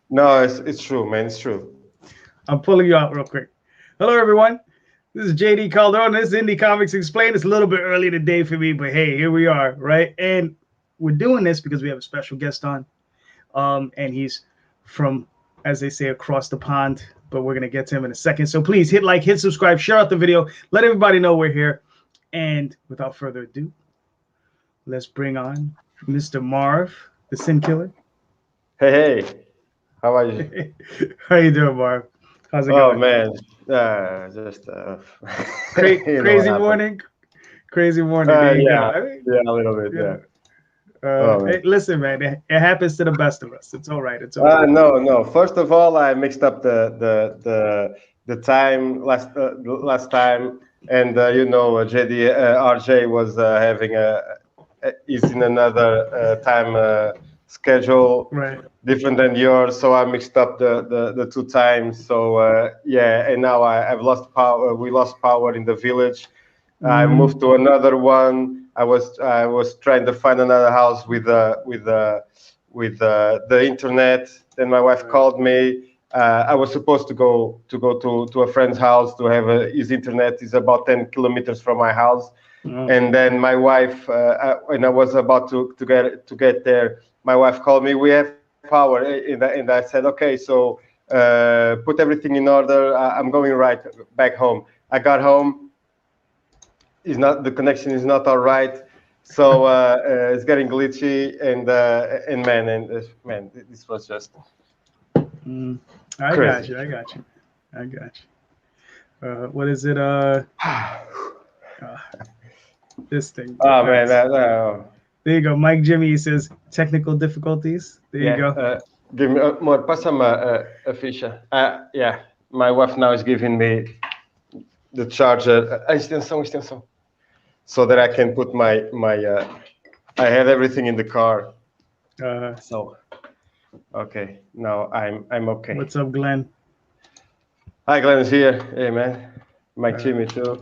No, it's true, man. It's true. I'm pulling you out real quick. Hello, everyone. This is JD Calderon. This is Indy Comics Explained. It's a little bit early today for me, but hey, here we are, right? And we're doing this because we have a special guest on. And he's from, as they say, across the pond, but we're going to get to him in a second. So please hit like, hit subscribe, share out the video, let everybody know we're here. And without further ado, let's bring on Mr. MarV, the Sin Killer. Hey, how are you? How you doing, MarV? How's it Oh going? man, just Crazy morning. Crazy morning. There you yeah, go. I mean, yeah, a little bit, yeah. Oh man. hey, listen, man, it happens to the best of us. It's all right. It's okay. No. First of all, I mixed up the time last time, and JD RJ was having is in another time schedule Right. different than yours, so I mixed up the two times. So yeah, and now I've lost power. We lost power in the village. I moved to another one. I was trying to find another house with the internet. Then my wife called me. I was supposed to go to a friend's house to have his internet is about 10 kilometers from my house. And then my wife, when I was about to get there, my wife called me. We have power, and I said, okay, so put everything in order. I'm going right back home. I got home. The connection is not all right, so it's getting glitchy, and man, this was just I got crazy. you. What is it? This thing. Oh man, There you go. Mike Jimmy says technical difficulties. There you go. Give me more. Passa-me a ficha. Yeah, my wife now is giving me the charger. Extensão. So that I can put my. I had everything in the car. So, okay, now I'm okay. What's up, Glenn? Hi, Glenn is here. Hey, man. Mike Jimmy too.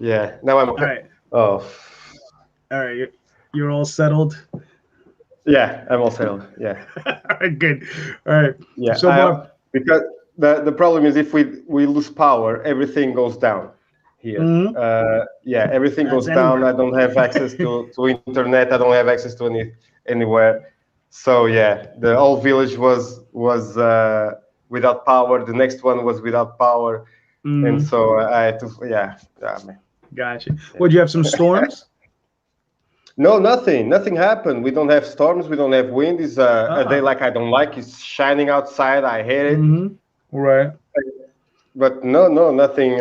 Yeah. Now I'm okay. All right. Oh. All right. You're all settled. Yeah, I'm all settled. Yeah. All right, good. All right. Yeah. So, because the problem is if we lose power, everything goes down here. Yeah, everything goes down. I don't have access to internet. I don't have access to anywhere. So yeah, the whole village was without power. The next one was without power, and so I had to. Yeah, man. Gotcha. Would you have some storms? No, nothing. Nothing happened. We don't have storms. We don't have wind. It's a day like I don't like. It's shining outside. I hate it. Right. But no, nothing.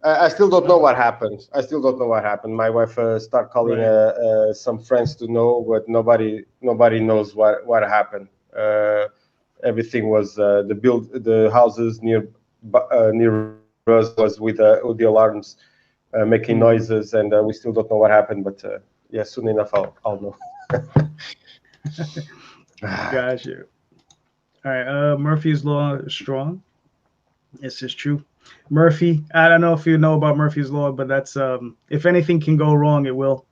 I still don't know what happened. My wife started calling some friends to know, but nobody knows what happened. Everything was the houses near us was with the alarms making noises, and we still don't know what happened. But yeah, soon enough I'll know. Gotcha. All right. Murphy's Law is strong. This is true. Murphy, I don't know if you know about Murphy's Law, but that's if anything can go wrong, it will.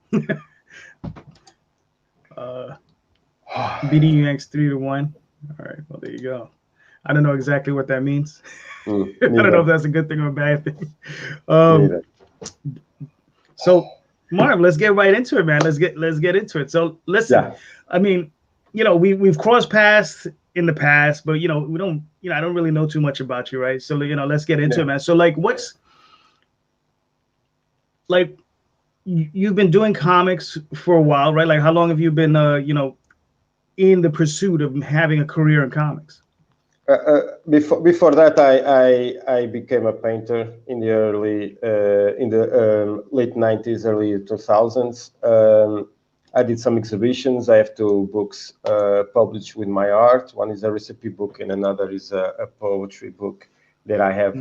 Beating you Yanks 3-1. All right, well there you go. I don't know exactly what that means. I don't know if that's a good thing or a bad thing. So Marv, let's get right into it, man. Let's get into it. So listen, I mean, we've crossed paths in the past, but we don't, I don't really know too much about you, right? So let's get into it, man. So you've been doing comics for a while, right? Like how long have you been in the pursuit of having a career in comics? Before that, I became a painter in the late 90s, early 2000s. I did some exhibitions. I have two books published with my art. One is a recipe book, and another is a poetry book that I have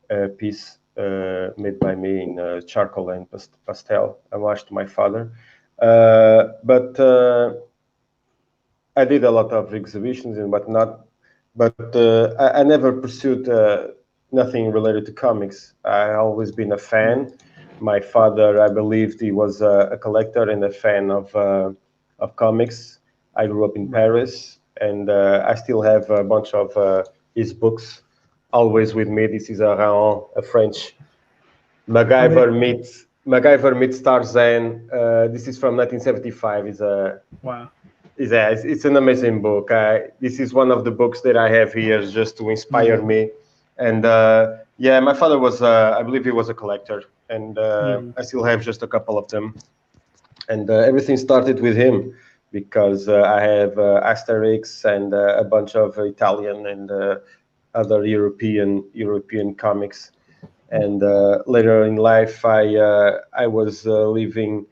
a piece made by me in charcoal and pastel. I watched my father, but I did a lot of exhibitions and whatnot. But I never pursued nothing related to comics. I always been a fan. My father, I believed he was a collector and a fan of of comics. I grew up in Paris, and I still have a bunch of his books always with me. This is a French MacGyver meets Tarzan. This is from 1975. Wow. It's an amazing book. This is one of the books that I have here just to inspire me. And yeah, my father was, I believe he was a collector, and I still have just a couple of them. And everything started with him because I have Asterix and a bunch of Italian and other European comics. And later in life, I was living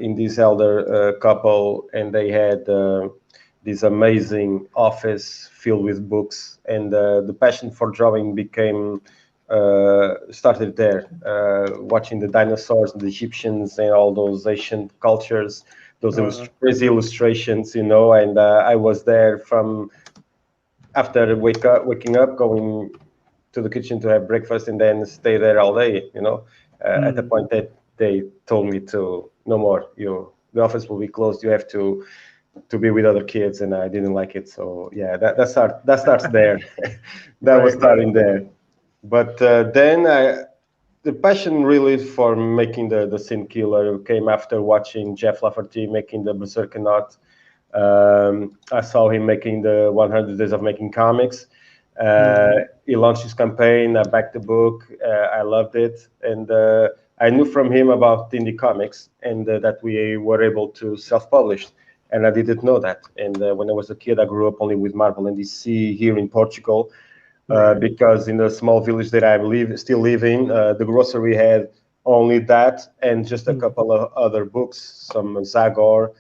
in this elder couple, and they had this amazing office filled with books, and the passion for drawing became started there, watching the dinosaurs and the Egyptians and all those ancient cultures, those crazy illustrations, and I was there from after waking up, going to the kitchen to have breakfast, and then stay there all day. At the point that they told me to no more. The office will be closed. You have to be with other kids, and I didn't like it. So yeah, that starts there. That was starting there. But then the passion really for making the Sin Killer came after watching Jeff Lafferty making the Berserkernaut. I saw him making the 100 Days of Making Comics. He launched his campaign. I backed the book. I loved it, and I knew from him about Indy Comics and that we were able to self-publish. And I didn't know that. And when I was a kid, I grew up only with Marvel and DC here in Portugal, because in the small village that I still live in, the grocery had only that and just a couple of other books, some Zagor,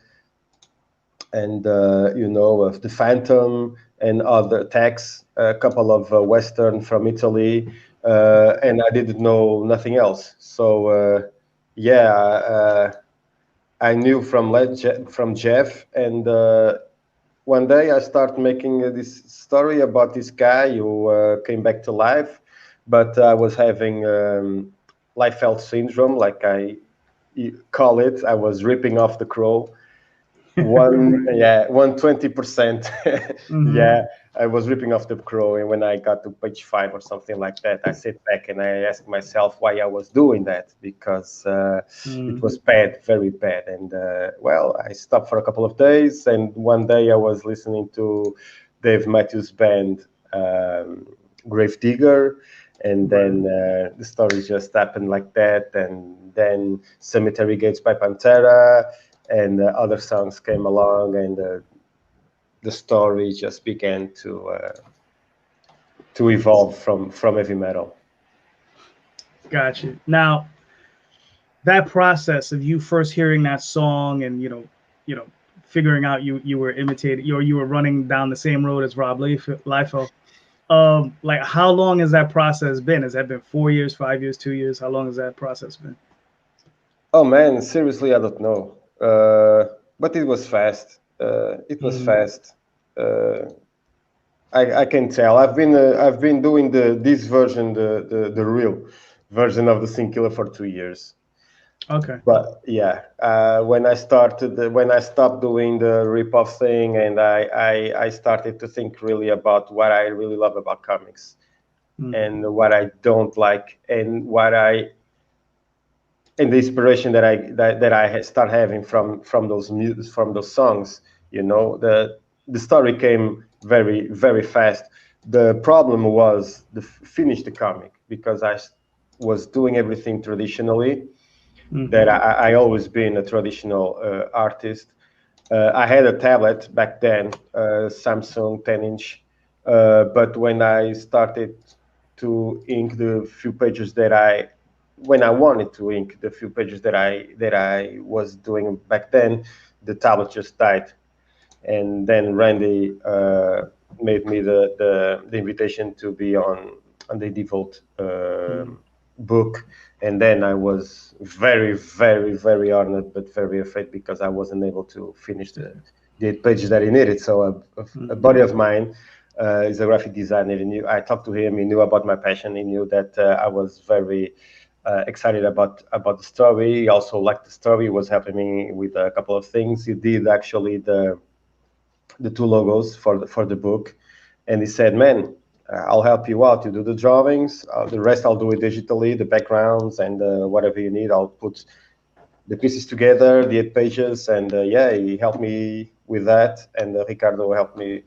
and of the Phantom and other Tex, a couple of Western from Italy, and I didn't know nothing else. So I knew from Jeff, and one day I started making this story about this guy who came back to life, but I was having Liefeld syndrome, like I call it. I was ripping off the crow. 120%. Yeah, I was ripping off the crow, and when I got to page 5 or something like that, I sit back and I ask myself why I was doing that, because it was bad, very bad. And I stopped for a couple of days, and one day I was listening to Dave Matthews Band, Gravedigger, and then the story just happened like that, and then Cemetery Gates by Pantera, and other songs came along, and the story just began to evolve from heavy metal. Gotcha. Now, that process of you first hearing that song and figuring out you were imitating, or you were running down the same road as Rob Liefeld. Like, how long has that process been? Has that been 4 years, 5 years, 2 years? How long has that process been? Oh man, seriously, I don't know. But it was fast. Fast. I can tell. I've been doing this version, the real version of the Sin Killer for 2 years. Okay. But yeah, when I stopped doing the rip-off thing, and I started to think really about what I really love about comics, and what I don't like, and and the inspiration that I start having from those songs. The story came very, very fast. The problem was finish the comic, because I was doing everything traditionally. That I always been a traditional artist. I had a tablet back then, Samsung 10-inch, but when I started to ink the few pages when I wanted to ink the few pages that I was doing back then, the tablet just died. And then Randy made me the invitation to be on the Default book, and then I was very, very, very honored, but very afraid, because I wasn't able to finish the 8 pages that he needed. So a buddy of mine is a graphic designer, and I talked to him. He knew about my passion. He knew that I was very excited about the story. He also liked the story. He was helping me with a couple of things. He did actually the two logos for the book, and he said, "Man, I'll help you out. You do the drawings. The rest I'll do it digitally, the backgrounds and whatever you need. I'll put the pieces together, the 8 pages." And yeah, he helped me with that. And Ricardo helped me.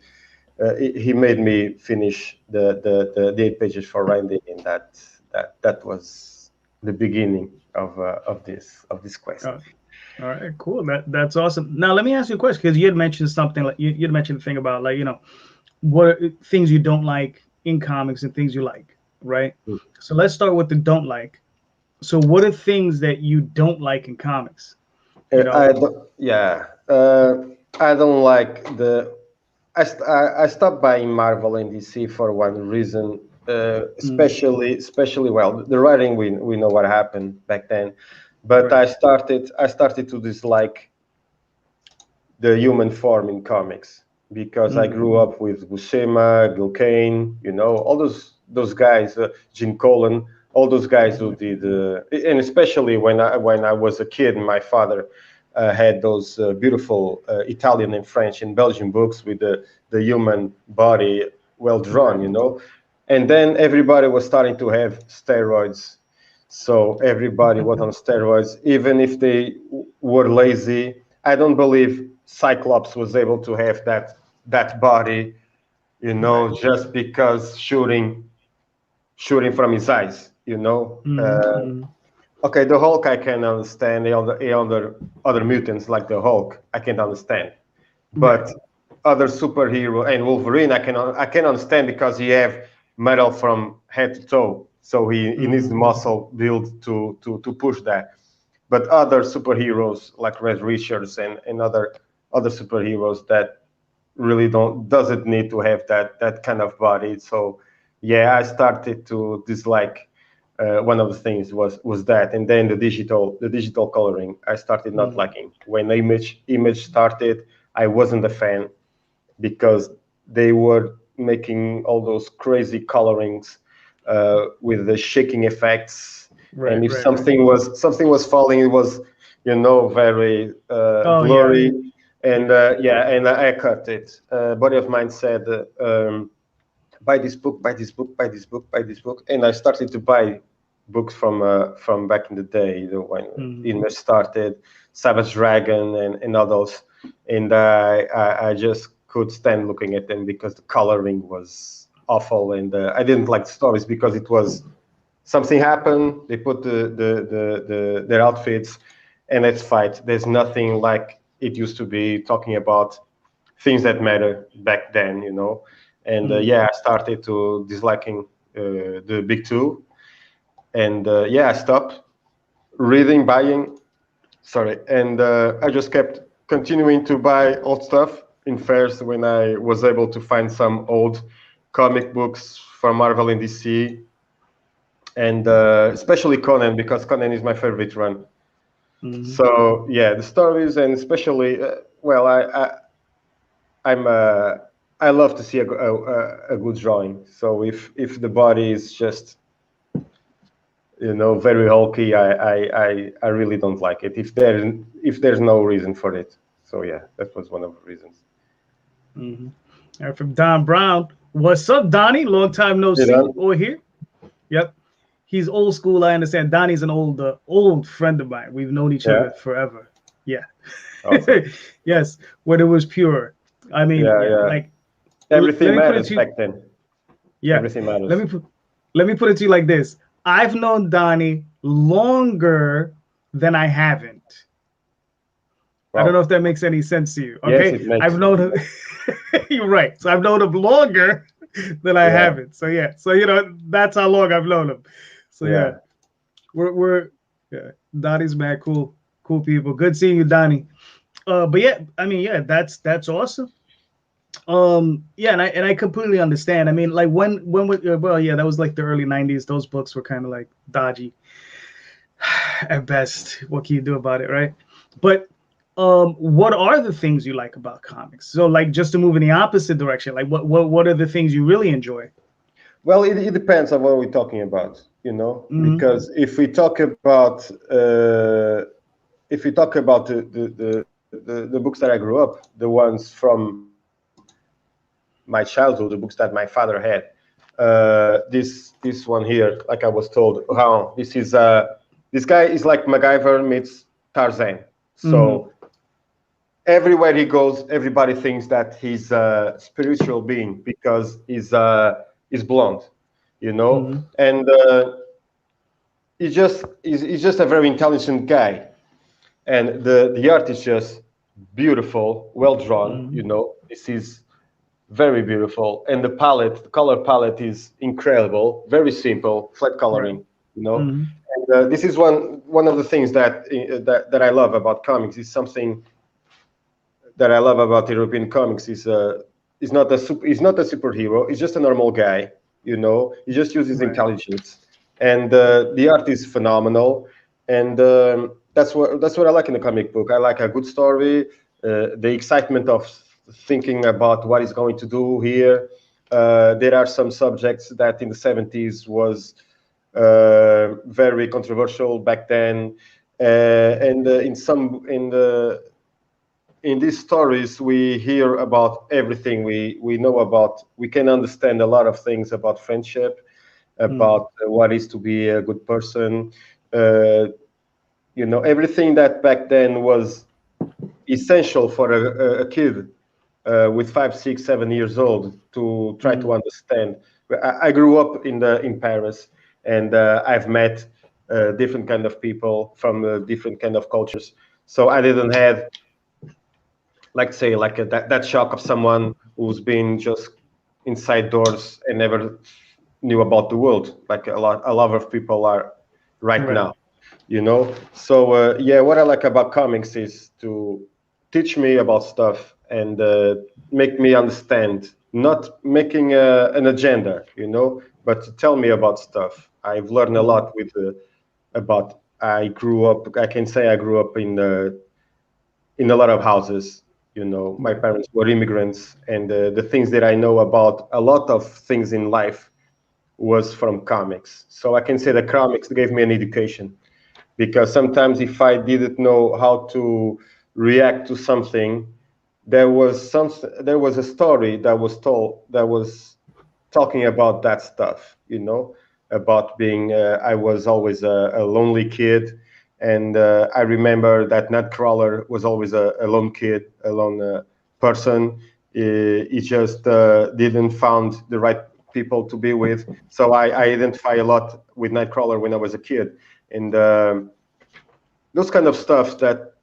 He made me finish the 8 pages for Randy, and that was the beginning of this quest. All right, cool. That's awesome. Now let me ask you a question, because you had mentioned something like you had mentioned a thing about, like, what are things you don't like in comics and things you like, right? So let's start with the don't like. So what are things that you don't like in comics? I don't like I stopped buying Marvel and DC for one reason, especially well, the writing, we know what happened back then, but right. I started to dislike the human form in comics, because I grew up with Buscema, Gil Kane, all those guys, Gene Colan, all those guys who did, and especially when I was a kid, my father had those beautiful Italian and French and Belgian books with the human body well drawn, and then everybody was starting to have steroids, so everybody was on steroids, even if they were lazy. I don't believe Cyclops was able to have that body, just because shooting from his eyes, Okay, the Hulk I can understand. The other mutants like the Hulk I can understand, but other superhero and Wolverine I can understand, because he have metal from head to toe, so he needs the muscle build to push that. But other superheroes like Red Richards and other superheroes that really doesn't need to have that kind of body. So yeah, I started to dislike. One of the things was that, and then the digital coloring I started not liking. When image started, I wasn't a fan, because they were making all those crazy colorings with the shaking effects, and if something was falling, it was very blurry. And and I cut it. A buddy of mine said, buy this book, buy this book, buy this book, buy this book, and I started to buy books from back in the day, when Image started, Savage Dragon and others, and I just could stand looking at them, because the coloring was awful, and I didn't like the stories, because it was something happened, they put their outfits, and let's fight. There's nothing like it used to be, talking about things that matter back then, And I started to disliking the big two, and I stopped reading, buying. Sorry, and I just kept continuing to buy old stuff in fairs when I was able to find some old comic books from Marvel and DC, and especially Conan, because Conan is my favorite run. So yeah, the stories, and especially I love to see a good drawing. So if the body is just very hulky, I really don't like it. If there's no reason for it. So yeah, that was one of the reasons. All right, from Don Brown. What's up, Donnie? Long time no see over here. Yep. He's old school, I understand. Donnie's an old friend of mine. We've known each other forever. Yeah. Awesome. Yes, when it was pure. I mean, like everything matters back then. Yeah. Everything matters. Let me put it to you like this. I've known Donnie longer than I haven't. Wow. I don't know if that makes any sense to you. Okay. Yes, it makes I've known him. You're right. So I've known him longer than I haven't. So yeah. So that's how long I've known him. So yeah. We're Donnie's mad cool people. Good seeing you, Donnie. But yeah, I mean, that's awesome. And I completely understand. I mean, like when that was like the early 90s. Those books were kind of like dodgy at best. What can you do about it, right? But what are the things you like about comics? So like, just to move in the opposite direction, like what are the things you really enjoy? Well, it depends on what we're talking about, because if we talk about the books that I grew up, the ones from my childhood, the books that my father had, this one here, like I was told, this guy is like MacGyver meets Tarzan. So everywhere he goes, everybody thinks that he's a spiritual being because he's blonde, and he's just a very intelligent guy, and the art is just beautiful, well drawn. This is very beautiful, and the color palette is incredible, very simple, flat coloring. And this is one of the things that I love about comics. Is something that I love about European comics is he's not a superhero. He's just a normal guy. He just uses intelligence, and the art is phenomenal. And that's what I like in a comic book. I like a good story, the excitement of thinking about what he's going to do here. There are some subjects that in the 70s was very controversial back then, and in these stories we hear about everything. We can understand a lot of things about friendship, about what is to be a good person. Everything that back then was essential for a kid with 5, 6, 7 years old to try to understand. I grew up in Paris, and I've met different kind of people from different kind of cultures. So I didn't have, that shock of someone who's been just inside doors and never knew about the world, like a lot of people are right now. So what I like about comics is to teach me about stuff and make me understand, not making an agenda, but to tell me about stuff. I've learned a lot about. I can say I grew up in a lot of houses. My parents were immigrants, and the things that I know about a lot of things in life was from comics. So I can say that comics gave me an education, because sometimes if I didn't know how to react to something, there was a story that was told that was talking about that stuff, about being I was always a lonely kid, and I remember that Nightcrawler was always a lone kid, a lone person. He just didn't found the right people to be with. So I identify a lot with Nightcrawler when I was a kid, and those kind of stuff that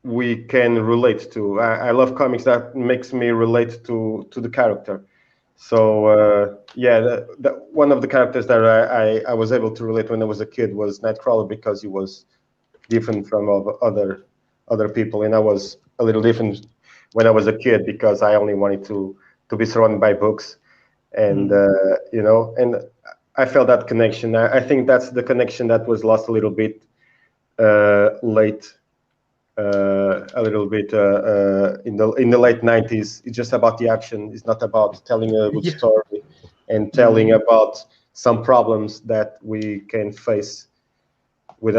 we can relate to. I love comics that makes me relate to the character. So one of the characters that I was able to relate when I was a kid was Nightcrawler, because he was different from other people, and I was a little different when I was a kid because I only wanted to be surrounded by books, and and I felt that connection. I think that's the connection that was lost a little bit late. A little bit in the late 90s. It's just about the action. It's not about telling a good story and telling about some problems that we can face with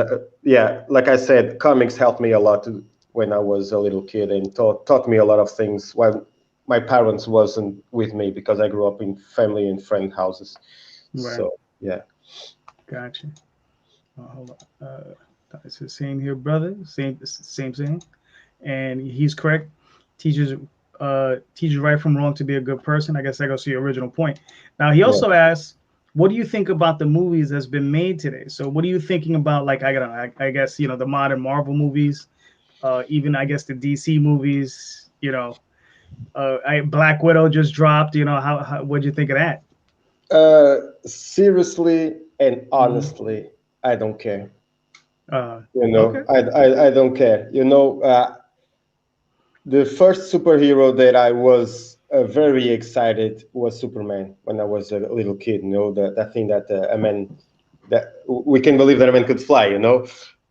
like I said, comics helped me a lot when I was a little kid, and taught me a lot of things when my parents wasn't with me, because I grew up in family and friend houses. So Gotcha. Hold on. It's the same here, brother. Same thing. And he's correct. Teachers right from wrong to be a good person. I guess that goes to your original point. Now he also asks, what do you think about the movies that's been made today? So what are you thinking about? Like I guess the modern Marvel movies, even I guess the DC movies. Black Widow just dropped. How what'd you think of that? Seriously and honestly, I don't care. Okay. I don't care. The first superhero that I was very excited was Superman when I was a little kid. That thing that a man, that we can believe that a man could fly.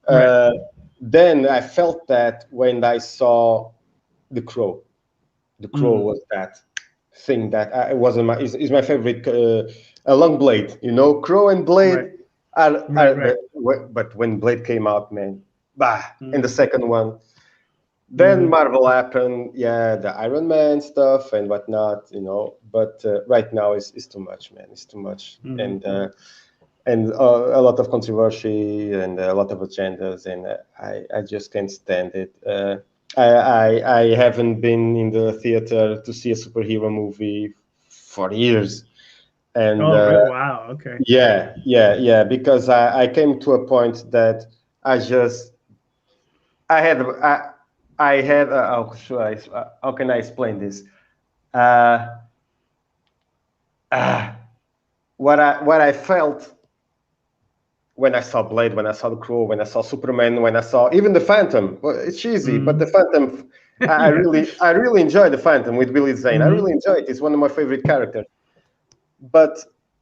Right. Then I felt that when I saw The Crow. The Crow was that. thing that I wasn't my is my favorite. Along Blade, Crow and Blade Right. are Right. but when Blade came out, man, and the Mm. second one, then Mhm. Marvel happened, yeah, the Iron Man stuff and whatnot, But right now it's too much, man. It's too much, Mhm. and a lot of controversy and a lot of agendas, and I just can't stand it. I haven't been in the theater to see a superhero movie for years, and Oh, really? Wow. Okay. yeah, because I came to a point that I just I had I had how can I explain this? Uh, uh, what I felt when I saw Blade, when I saw the Crow, when I saw Superman, when I saw even the Phantom. Well, it's cheesy, but the Mhm. Phantom, Yeah. I really enjoy the Phantom with Billy Zane. I Mhm. really enjoy it. It's one of my favorite characters. But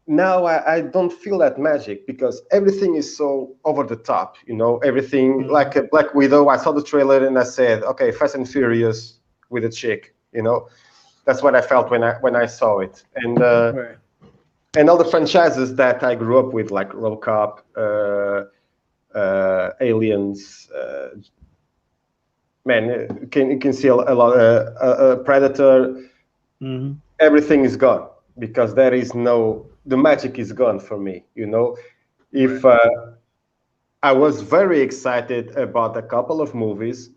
now I don't feel that magic because everything is so over the top. Everything like Mhm. a Black Widow. I saw the trailer and I said, okay, Fast and Furious with a chick. That's what I felt when I saw it. Right. And all the franchises that I grew up with, like Robocop, Aliens, man, you can see a lot. Predator, Mhm. everything is gone because the magic is gone for me. Right. If I was very excited about a couple of movies,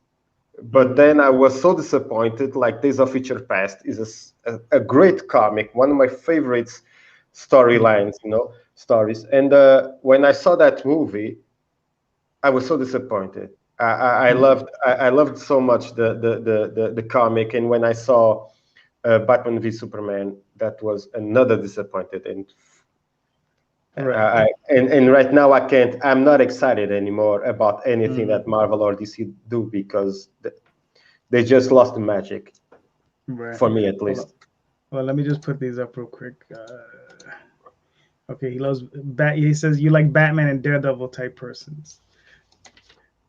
but Mhm. then I was so disappointed. Like Days of Future Past is a great comic, one of my favorites Mhm. storylines, stories. And when I saw that movie, I was so disappointed. Mhm. I loved so much the comic, and when I saw Batman v Superman, that was another disappointed. Right. And right now I'm not excited anymore about anything Mhm. that Marvel or DC do because they just lost the magic Right. for me at Hold on. least. Well, let me just put these up real quick. Okay, he loves Bat. He says you like Batman and Daredevil type persons.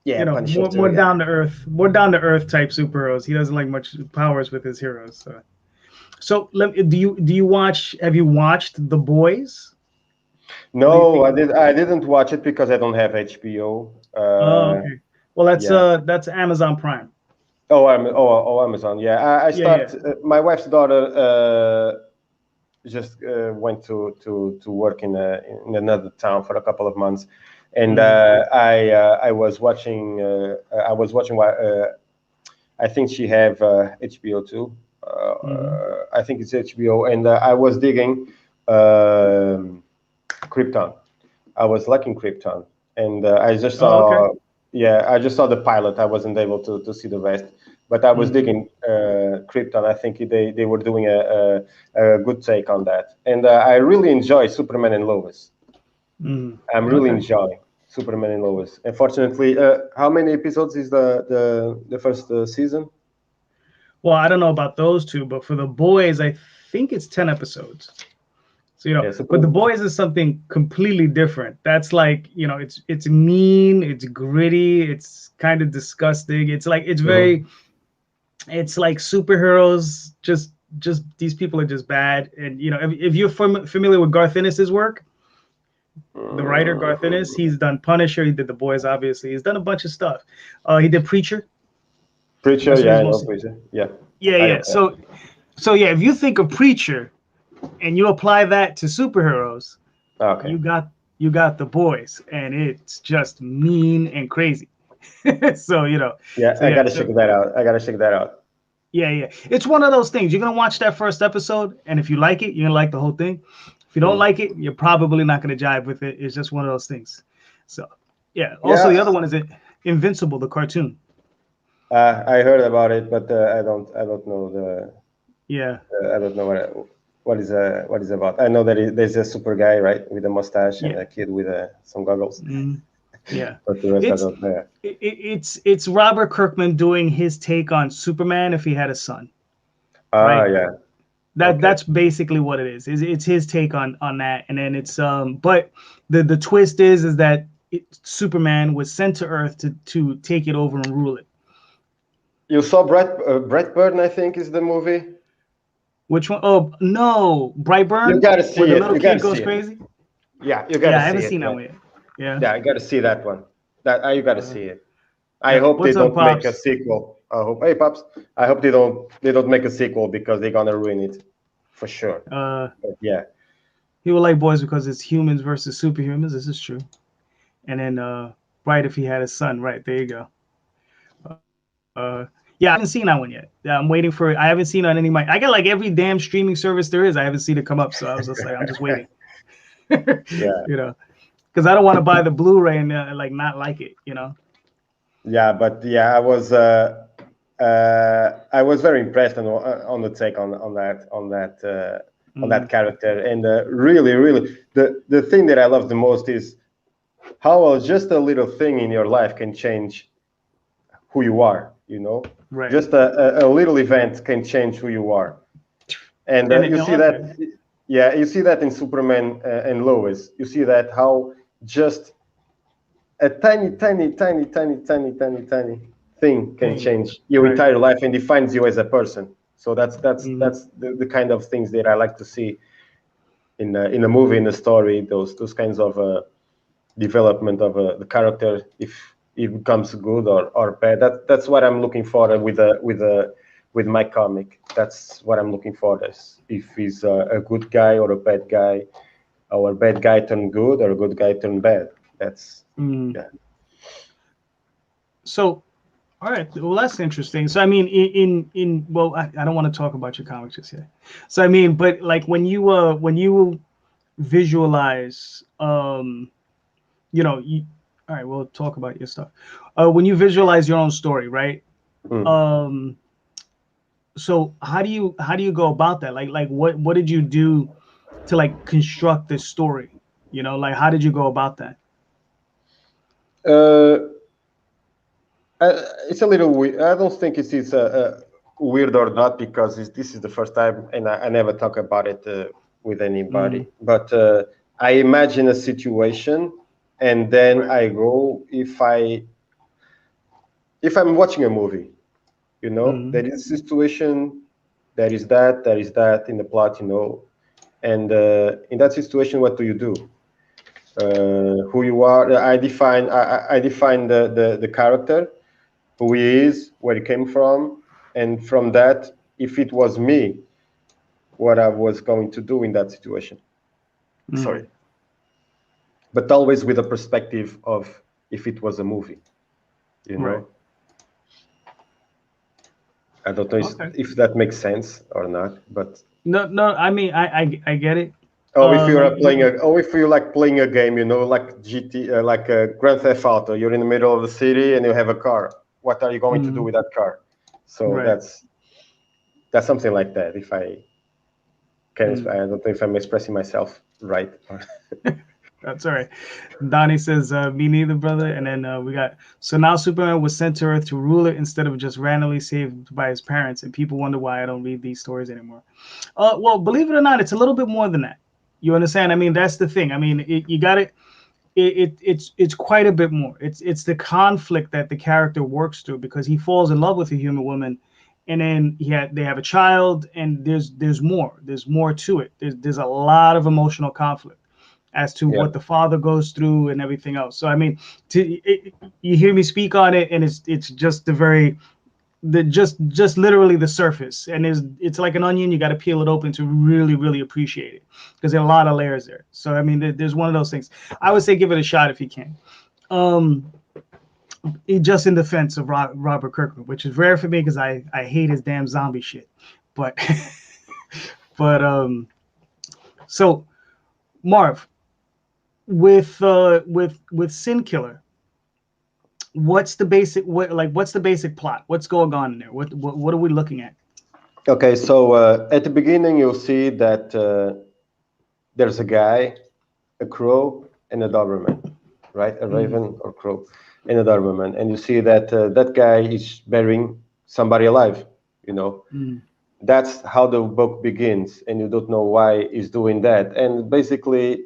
Yeah, Punisher More too. Yeah. down to earth type superheroes. He doesn't like much powers with his heroes. So do you watch? Have you watched The Boys? What do you No, think? I didn't watch it because I don't have HBO. Oh, okay. Well, Yeah. that's Amazon Prime. Amazon. Yeah, I Yeah, yeah. start. My wife's daughter just went to work in another town for a couple of months, and Mm, I was watching. I think she have HBO too. hmm I think it's HBO, and I was digging um, Krypton. I was liking Krypton, and I just Oh, okay. saw. Yeah, I just saw the pilot. I wasn't able to see the rest, but I was hmm digging Krypton. I think they were doing a good take on that, and I really enjoy Superman and Lois. hmm I'm really Okay. enjoying Superman and Lois. Unfortunately, how many episodes is the first season? Well, I don't know about those two, but for The Boys, I think it's 10 episodes. So, Yeah, but The Super. Boys is something completely different. That's like, it's mean, it's gritty, it's kind of disgusting. Mhm. It's like superheroes, just these people are just bad. And, if you're familiar with Garth Ennis's work, the writer Garth Ennis, he's done Punisher, he did The Boys, obviously. He's done a bunch of stuff. He did Preacher. Preacher, That's what yeah, he's I know mostly. Preacher. Yeah, Yeah, I know yeah. that. So yeah, if you think of Preacher and you apply that to superheroes, Okay. you got The Boys, and it's just mean and crazy. so you know, Yeah, so I yeah, gotta check so that out. I gotta check that out. yeah, yeah. It's one of those things. You're gonna watch that first episode, and if you like it, you're gonna like the whole thing. If you don't Mm. like it, you're probably not gonna jive with it. It's just one of those things. So yeah. Also, Yeah, the other one is Invincible, the cartoon. I heard about it, but I don't know Yeah, I don't know what is about. I know that there's a super guy, right, with a mustache and yeah. a kid with some goggles, Mm, yeah. but the rest I It's don't know. it's Robert Kirkman doing his take on Superman if he had a son, Ah, right? yeah. That Okay. that's basically what it is. It's his take on that, and then it's but the twist is that Superman was sent to Earth to take it over and rule it. You saw Brett Burn, I think, is the movie. Which one? Oh no, Brightburn. You gotta Where see the it. little You kid gotta goes see it. crazy. Yeah, you Yeah, gotta I see haven't it, seen that man. one yet. Yeah. Yeah, you gotta see that one. You gotta see it. I Yeah. hope they What's up, don't make a pops? sequel. I hope. Hey, pops. I hope they don't make a sequel because they're gonna ruin it, for sure. But yeah. He would like boys because it's humans versus superhumans. This is true. And then right, if he had a son, right there you go. Yeah, I haven't seen that one yet. Yeah, I'm waiting for it. I haven't seen it on any of my. I got like every damn streaming service there is. I haven't seen it come up, so I was just like, I'm just waiting. Yeah. You know, because I don't want to buy the Blu-ray and like not like it. You know. Yeah, but yeah, I was very impressed on the take on that character, and really the thing that I love the most is how just a little thing in your life can change who you are. You know, Right. just a little event can change who you are, and you see that. Okay. Yeah, you see that in Superman and Lois. You see that how just a tiny thing can change your entire life and defines you as a person. So that's the kind of things that I like to see in a movie, in a story. Those kinds of development of the character, if it becomes good or bad. That's what I'm looking for with my comic. That's what I'm looking for. If he's a good guy or a bad guy, or a bad guy turn good or a good guy turn bad. That's yeah. So, all right. Well, that's interesting. So, I mean, in well, I don't want to talk about your comics just yet. So, I mean, but like when you visualize, you know, all right, we'll talk about your stuff. When you visualize your own story, right? So how do you go about that? Like what did you do to like construct this story? You know, like how did you go about that? It's a little weird. I don't think it is weird or not because this is the first time, and I never talk about it with anybody. But I imagine a situation, and then I go if I'm watching a movie, you know, there is a situation, there is that in the plot, you know, and in that situation, what do you do? Who you are? I define the character, who he is, where he came from, and from that, if it was me, what I was going to do in that situation. Sorry. But always with a perspective of if it was a movie, you know? Right. I don't know if that makes sense or not, but No, I mean I get it. if you're if you like playing a game, you know, like like a Grand Theft Auto, you're in the middle of the city and you have a car. What are you going to do with that car? So that's something like that. If I can, I don't know if I'm expressing myself right. That's all right. Donnie says, me neither, brother. And then we got, so now Superman was sent to Earth to rule it instead of just randomly saved by his parents. And people wonder why I don't read these stories anymore. Well, believe it or not, it's a little bit more than that. You understand? I mean, that's the thing. I mean, you got it. It's quite a bit more. It's the conflict that the character works through because he falls in love with a human woman, and then they have a child, and there's more to it. There's a lot of emotional conflict as to what the father goes through and everything else. So I mean, you hear me speak on it, and it's just just literally the surface, and it's like an onion. You got to peel it open to really appreciate it because there are a lot of layers there. So I mean, there's one of those things. I would say give it a shot if you can. Just in defense of Robert Kirkman, which is rare for me because I hate his damn zombie shit. But so Marv, with Sin Killer, what's the basic plot? What's going on in there? What are we looking at? Okay, so at the beginning you'll see that there's a guy, a crow, and a Doberman, right? A raven or crow, and a Doberman, and you see that that guy is burying somebody alive. You know, that's how the book begins, and you don't know why he's doing that. And basically,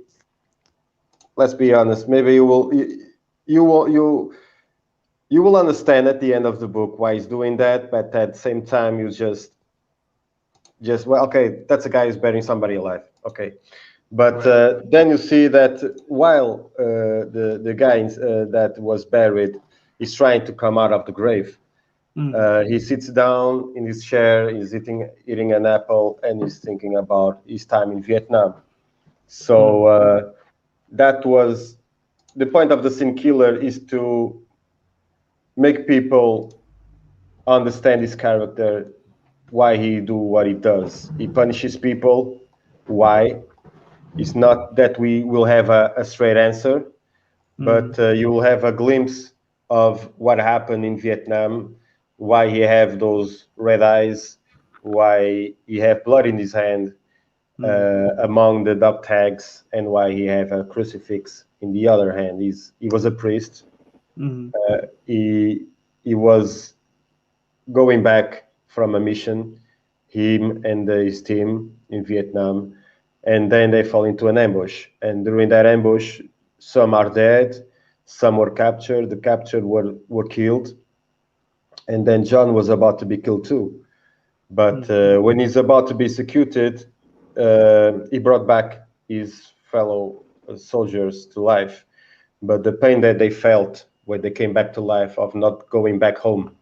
let's be honest, maybe you will understand at the end of the book why he's doing that, but at the same time, just, well, okay, that's a guy who's burying somebody alive. Okay. But then you see that while the guy that was buried is trying to come out of the grave, he sits down in his chair, he's eating an apple, and he's thinking about his time in Vietnam. So that was the point of the Sin Killer, is to make people understand his character, why he do what he does. He punishes people. Why? It's not that we will have a straight answer, but you will have a glimpse of what happened in Vietnam, why he have those red eyes, why he have blood in his hand among the dog tags, and why he have a crucifix in the other hand. He was a priest. He was going back from a mission, him and his team in Vietnam, and then they fall into an ambush. And during that ambush, some are dead, some were captured. The captured were killed, and then John was about to be killed too. But when he's about to be executed, he brought back his fellow soldiers to life. But the pain that they felt when they came back to life of not going back home,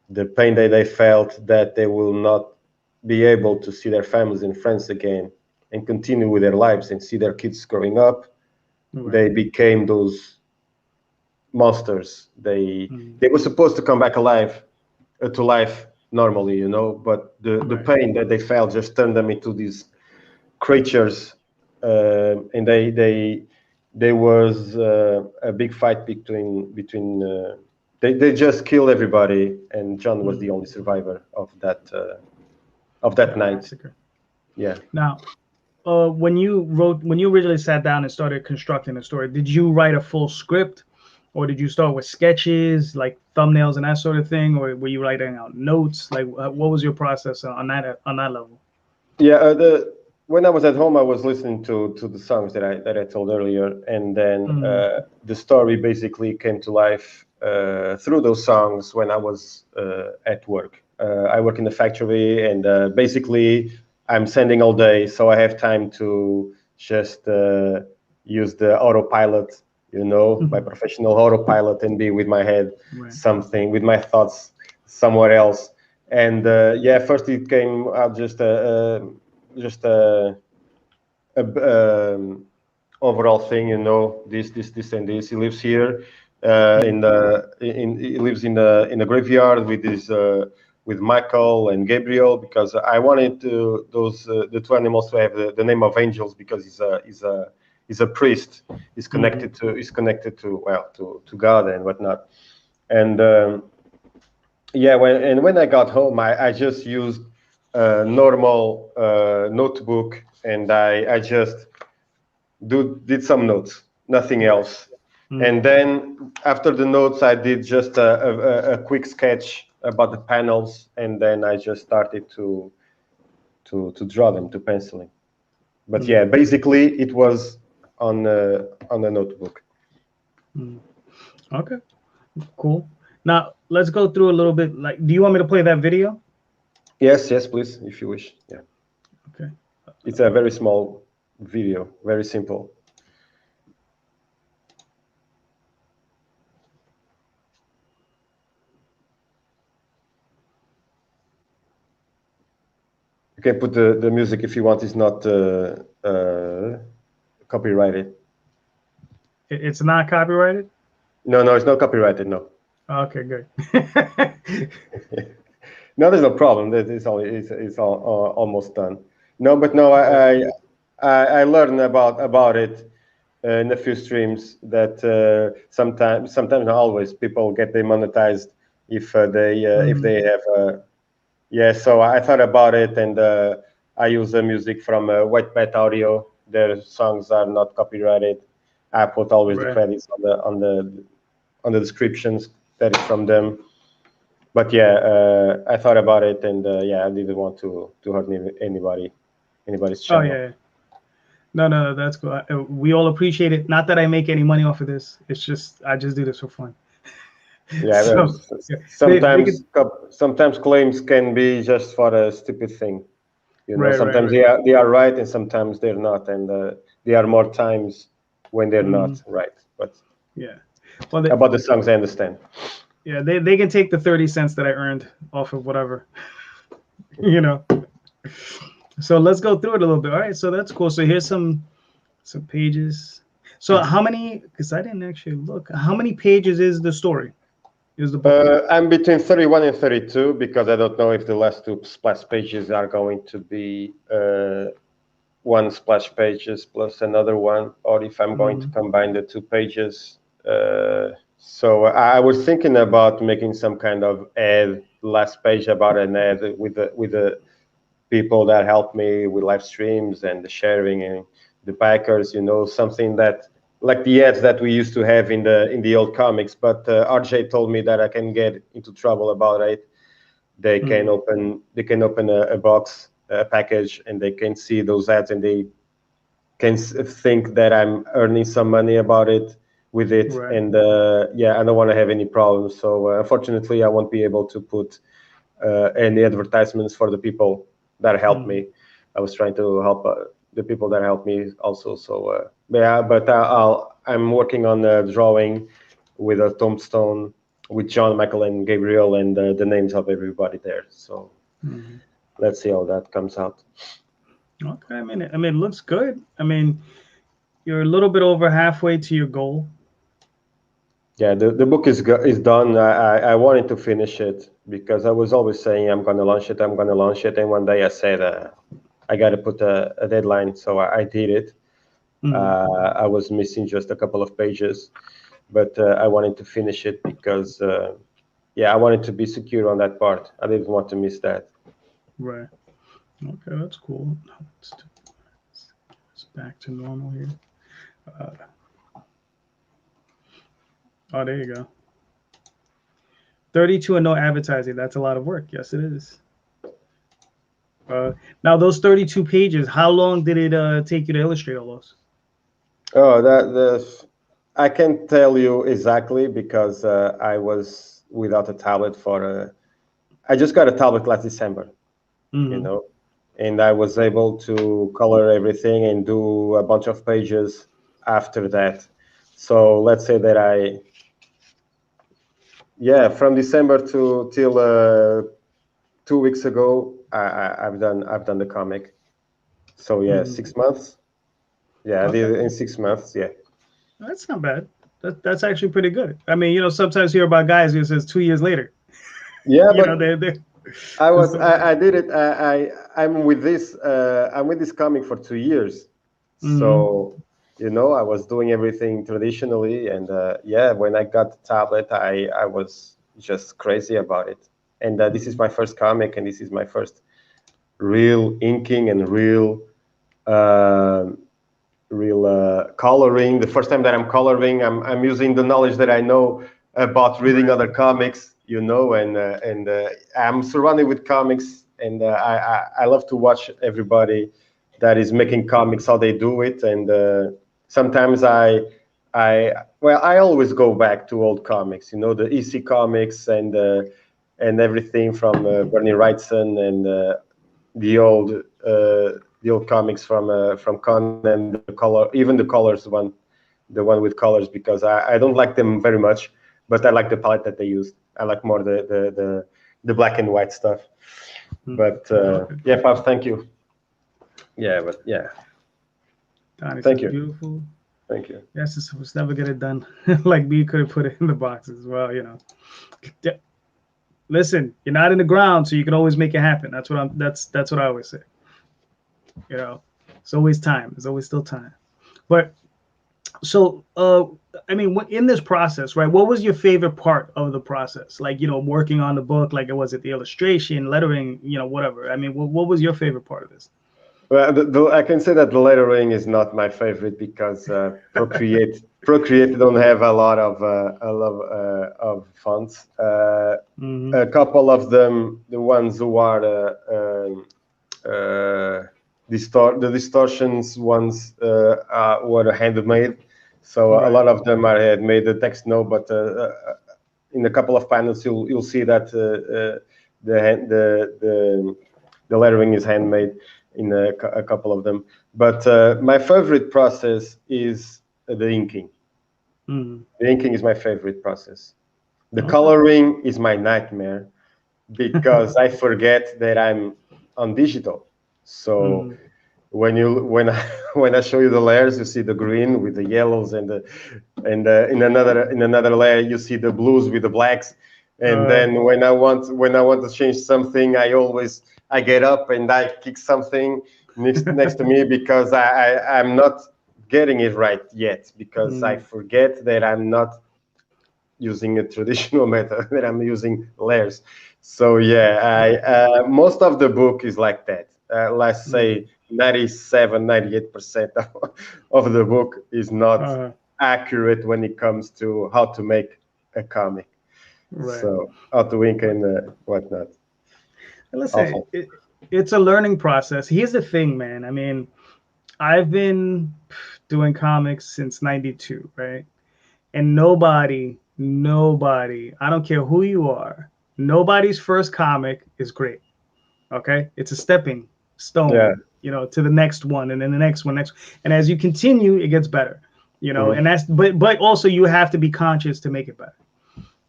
the pain that they felt that they will not be able to see their families and friends again and continue with their lives and see their kids growing up, they became those monsters. They were supposed to come back alive to life normally, you know, but the pain that they felt just turned them into these creatures, and there was a big fight between they just killed everybody, and John was the only survivor of that night. Massacre. Yeah. Now, when you originally sat down and started constructing a story, did you write a full script, or did you start with sketches, like thumbnails and that sort of thing, or were you writing out notes? Like, what was your process on that level? Yeah, when I was at home, I was listening to the songs that I told earlier, and then the story basically came to life through those songs when I was at work. I work in the factory, and basically I'm sending all day, so I have time to just use the autopilot, you know, my professional autopilot, and be with my head something, with my thoughts somewhere else. And yeah, first it came out just a overall thing, you know, this and this. He lives here he lives in a graveyard with his with Michael and Gabriel, because I wanted the two animals to have the name of angels, because he's a priest. He's connected to God and whatnot. And yeah, when I got home, I just used a normal notebook, and I just did some notes, nothing else. And then after the notes, I did just a quick sketch about the panels, and then I just started to draw them, to penciling. But yeah, basically it was on the notebook. Okay, cool. Now let's go through a little bit. Like, do you want me to play that video? Yes, please, if you wish. Yeah. Okay. It's a very small video, very simple. You can put the music if you want. It's not copyrighted. It's not copyrighted? No, it's not copyrighted. No. Okay, good. No, there's no problem. It's all almost done. No, but no, I learned about it in a few streams that sometimes not always, people get demonetized if they have yeah. So I thought about it, and I use the music from White Bat Audio. Their songs are not copyrighted. I put always the credits on the descriptions that is from them. But yeah, I thought about it, and yeah, I didn't want to hurt anybody's channel. Oh yeah. No, that's cool. We all appreciate it. Not that I make any money off of this. It's just I just do this for fun. Yeah, sometimes claims can be just for a stupid thing. You know, sometimes they are right and sometimes they're not, and there are more times when they're not right. But yeah, well, about the songs, I understand. Yeah, they can take the 30 cents that I earned off of whatever, you know. So let's go through it a little bit. All right, so that's cool. So here's some pages. So how many? Because I didn't actually look. How many pages is the story? Is the book? I'm between 31 and 32 because I don't know if the last two splash pages are going to be one splash pages plus another one, or if I'm going to combine the 2 pages. So I was thinking about making some kind of ad, last page about an ad with the people that help me with live streams and the sharing and the backers, you know, something that like the ads that we used to have in the old comics. But RJ told me that I can get into trouble about it. They can open a box, a package, and they can see those ads, and they can think that I'm earning some money about it with it. Right. And yeah, I don't want to have any problems. So unfortunately, I won't be able to put any advertisements for the people that helped me. I was trying to help the people that helped me also. So yeah, but I'm working on a drawing with a tombstone with John, Michael, and Gabriel, and the names of everybody there. So let's see how that comes out. Okay, I mean, it looks good. I mean, you're a little bit over halfway to your goal. Yeah, the book is done. I wanted to finish it because I was always saying I'm going to launch it, and one day I said I got to put a deadline, so I did it. I was missing just a couple of pages, but I wanted to finish it because yeah, I wanted to be secure on that part. I didn't want to miss that. Right. Okay, that's cool. It's back to normal here. Oh, there you go. 32 and no advertising. That's a lot of work. Yes, it is. Now, those 32 pages, how long did it take you to illustrate all those? Oh, I can't tell you exactly because I was without a tablet I just got a tablet last December, you know, and I was able to color everything and do a bunch of pages after that. So let's say that yeah, from December till 2 weeks ago, I've done the comic. So yeah, 6 months. Yeah, Okay. in 6 months. Yeah. That's not bad. That's actually pretty good. I mean, you know, sometimes you hear about guys who says 2 years later. Yeah, You but know, I did it. I'm with this comic for 2 years. So, you know, I was doing everything traditionally, and yeah, when I got the tablet, I was just crazy about it. And this is my first comic, and this is my first real inking and real coloring. The first time that I'm coloring, I'm using the knowledge that I know about reading other comics, you know, and I'm surrounded with comics, and I love to watch everybody that is making comics, how they do it, and sometimes I always go back to old comics, you know, the EC comics and everything from Bernie Wrightson and the old comics from Conan, the color, even the colors one, the one with colors, because I don't like them very much, but I like the palette that they used. I like more the black and white stuff. But yeah, Pav, thank you. Yeah, but yeah. Thank you. Beautiful. Thank you. Yes, it's never get it done. Like me could have put it in the boxes as well, you know. Listen, you're not in the ground, so you can always make it happen. That's what I always say. You know, it's always time. There's always still time. But so I mean, in this process, right, what was your favorite part of the process? Like, you know, working on the book, like, was it the illustration, lettering, you know, whatever? I mean, what was your favorite part of this? Well, I can say that the lettering is not my favorite because Procreate don't have a lot of fonts. A couple of them, the ones who are the distortions ones were handmade, so a lot of them are handmade. The text no, but in a couple of panels you'll see that The lettering is handmade in a couple of them. But my favorite process is the inking. Mm. The inking is my favorite process. The coloring is my nightmare because I forget that I'm on digital. So when when I show you the layers, you see the green with the yellows, and in another layer you see the blues with the blacks. And then when I want to change something, I get up and I kick something next to me because I'm not getting it right yet, because I forget that I'm not using a traditional method, that I'm using layers. So yeah, I most of the book is like that. Let's say 97, 98% of the book is not accurate when it comes to how to make a comic. Right. So how to ink and whatnot. Listen, it's a learning process. Here's the thing, man. I mean, I've been doing comics since '92, right? And nobody, I don't care who you are, nobody's first comic is great. Okay, it's a stepping stone, to the next one, and then the next one, and as you continue, it gets better. And but also you have to be conscious to make it better.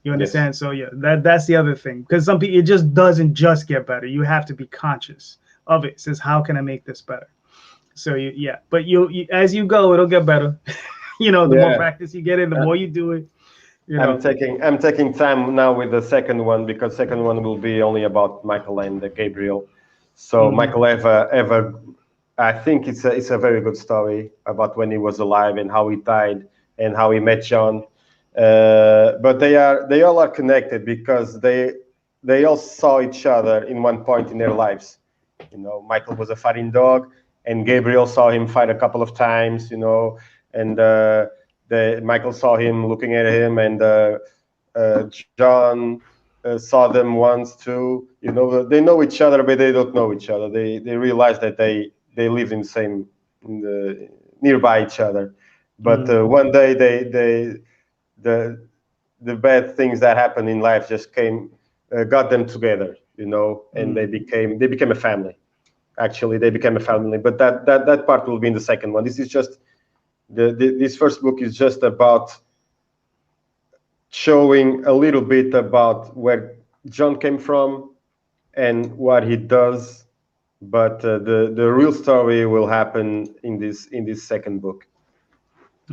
You understand? Yes. So yeah, that's the other thing, because some people, it just doesn't just get better. You have to be conscious of it. It says, how can I make this better? So but you as you go, it'll get better. The more practice you get in, the more you do it. I'm taking time now with the second one, because second one will be only about Michael and Gabriel. So Michael ever, I think it's a very good story about when he was alive and how he died and how he met John. But they all are connected because they all saw each other in one point in their lives. Michael was a fighting dog, and Gabriel saw him fight a couple of times. And Michael saw him looking at him, and John saw them once too. They know each other, but they don't know each other. They realize that they live nearby each other. But one day the bad things that happen in life just got them together, and they became a family. Actually, they became a family. But that part will be in the second one. This is just this first book is just about showing a little bit about where John came from and what he does, but the real story will happen in this second book.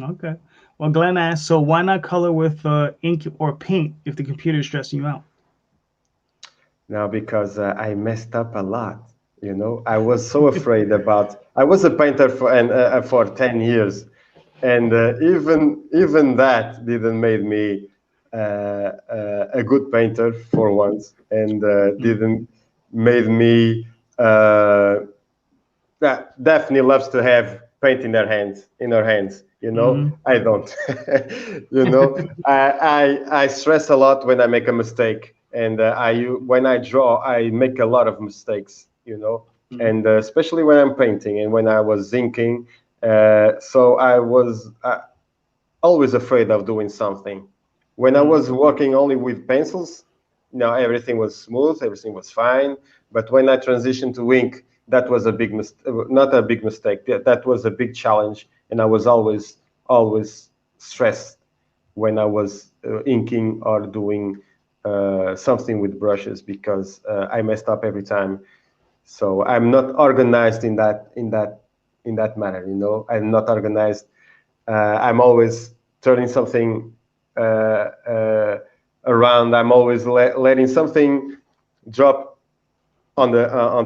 Okay. Well, Glenn asked, so why not color with ink or paint if the computer is stressing you out? Now, because I messed up a lot. I was so afraid about. I was a painter for 10 years, and even that didn't make me a good painter for once, and didn't made me. Daphne loves to have paint in her hands. I don't. I stress a lot when I make a mistake, and when I draw, I make a lot of mistakes. And especially when I'm painting and when I was inking. So I was always afraid of doing something. When I was working only with pencils, everything was smooth, everything was fine. But when I transitioned to ink, that was not a big mistake. That was a big challenge, and I was always stressed when I was inking or doing something with brushes, because I messed up every time. So I'm not organized in that manner. I'm not organized. I'm always turning something around. I'm always letting something drop on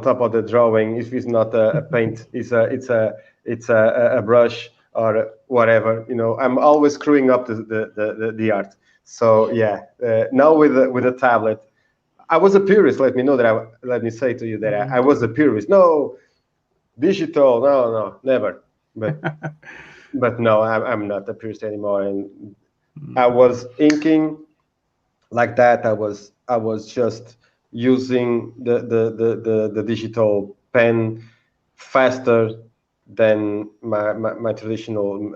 top of the drawing. If it's not a paint, it's a brush or whatever. I'm always screwing up the art. So yeah, now with the tablet, I was a purist. Let me say to you that I was a purist. No, digital, no, never. But no, I'm not a purist anymore. And I was inking like that. I was just using the digital pen faster than my traditional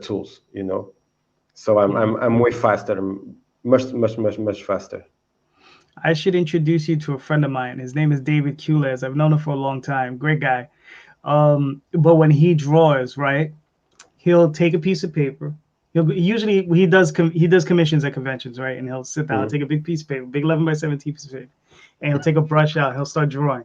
tools. So I'm way faster, much faster. I should introduce you to a friend of mine. His name is David Kules. I've known him for a long time. Great guy. But when he draws, right, he'll take a piece of paper. Usually he does commissions at conventions, right? And he'll sit down, take a big piece of paper, big 11x17 piece of paper, and he'll take a brush out. He'll start drawing,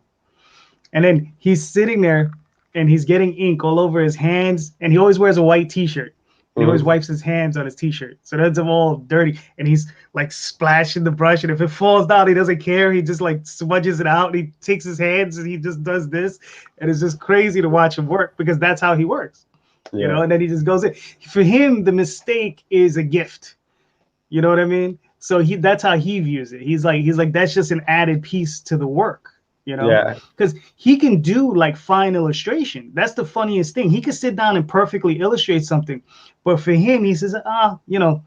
and then he's sitting there, and he's getting ink all over his hands. And he always wears a white T-shirt. He always wipes his hands on his T-shirt, so that's all dirty. And he's like splashing the brush, and if it falls down, he doesn't care. He just like smudges it out. And he takes his hands and he just does this, and it's just crazy to watch him work because that's how he works, you know. And then he just goes in. For him, the mistake is a gift. You know what I mean? So that's how he views it. He's like that's just an added piece to the work. You know, because he can do like fine illustration. That's the funniest thing. He can sit down and perfectly illustrate something, but for him, he says, you know,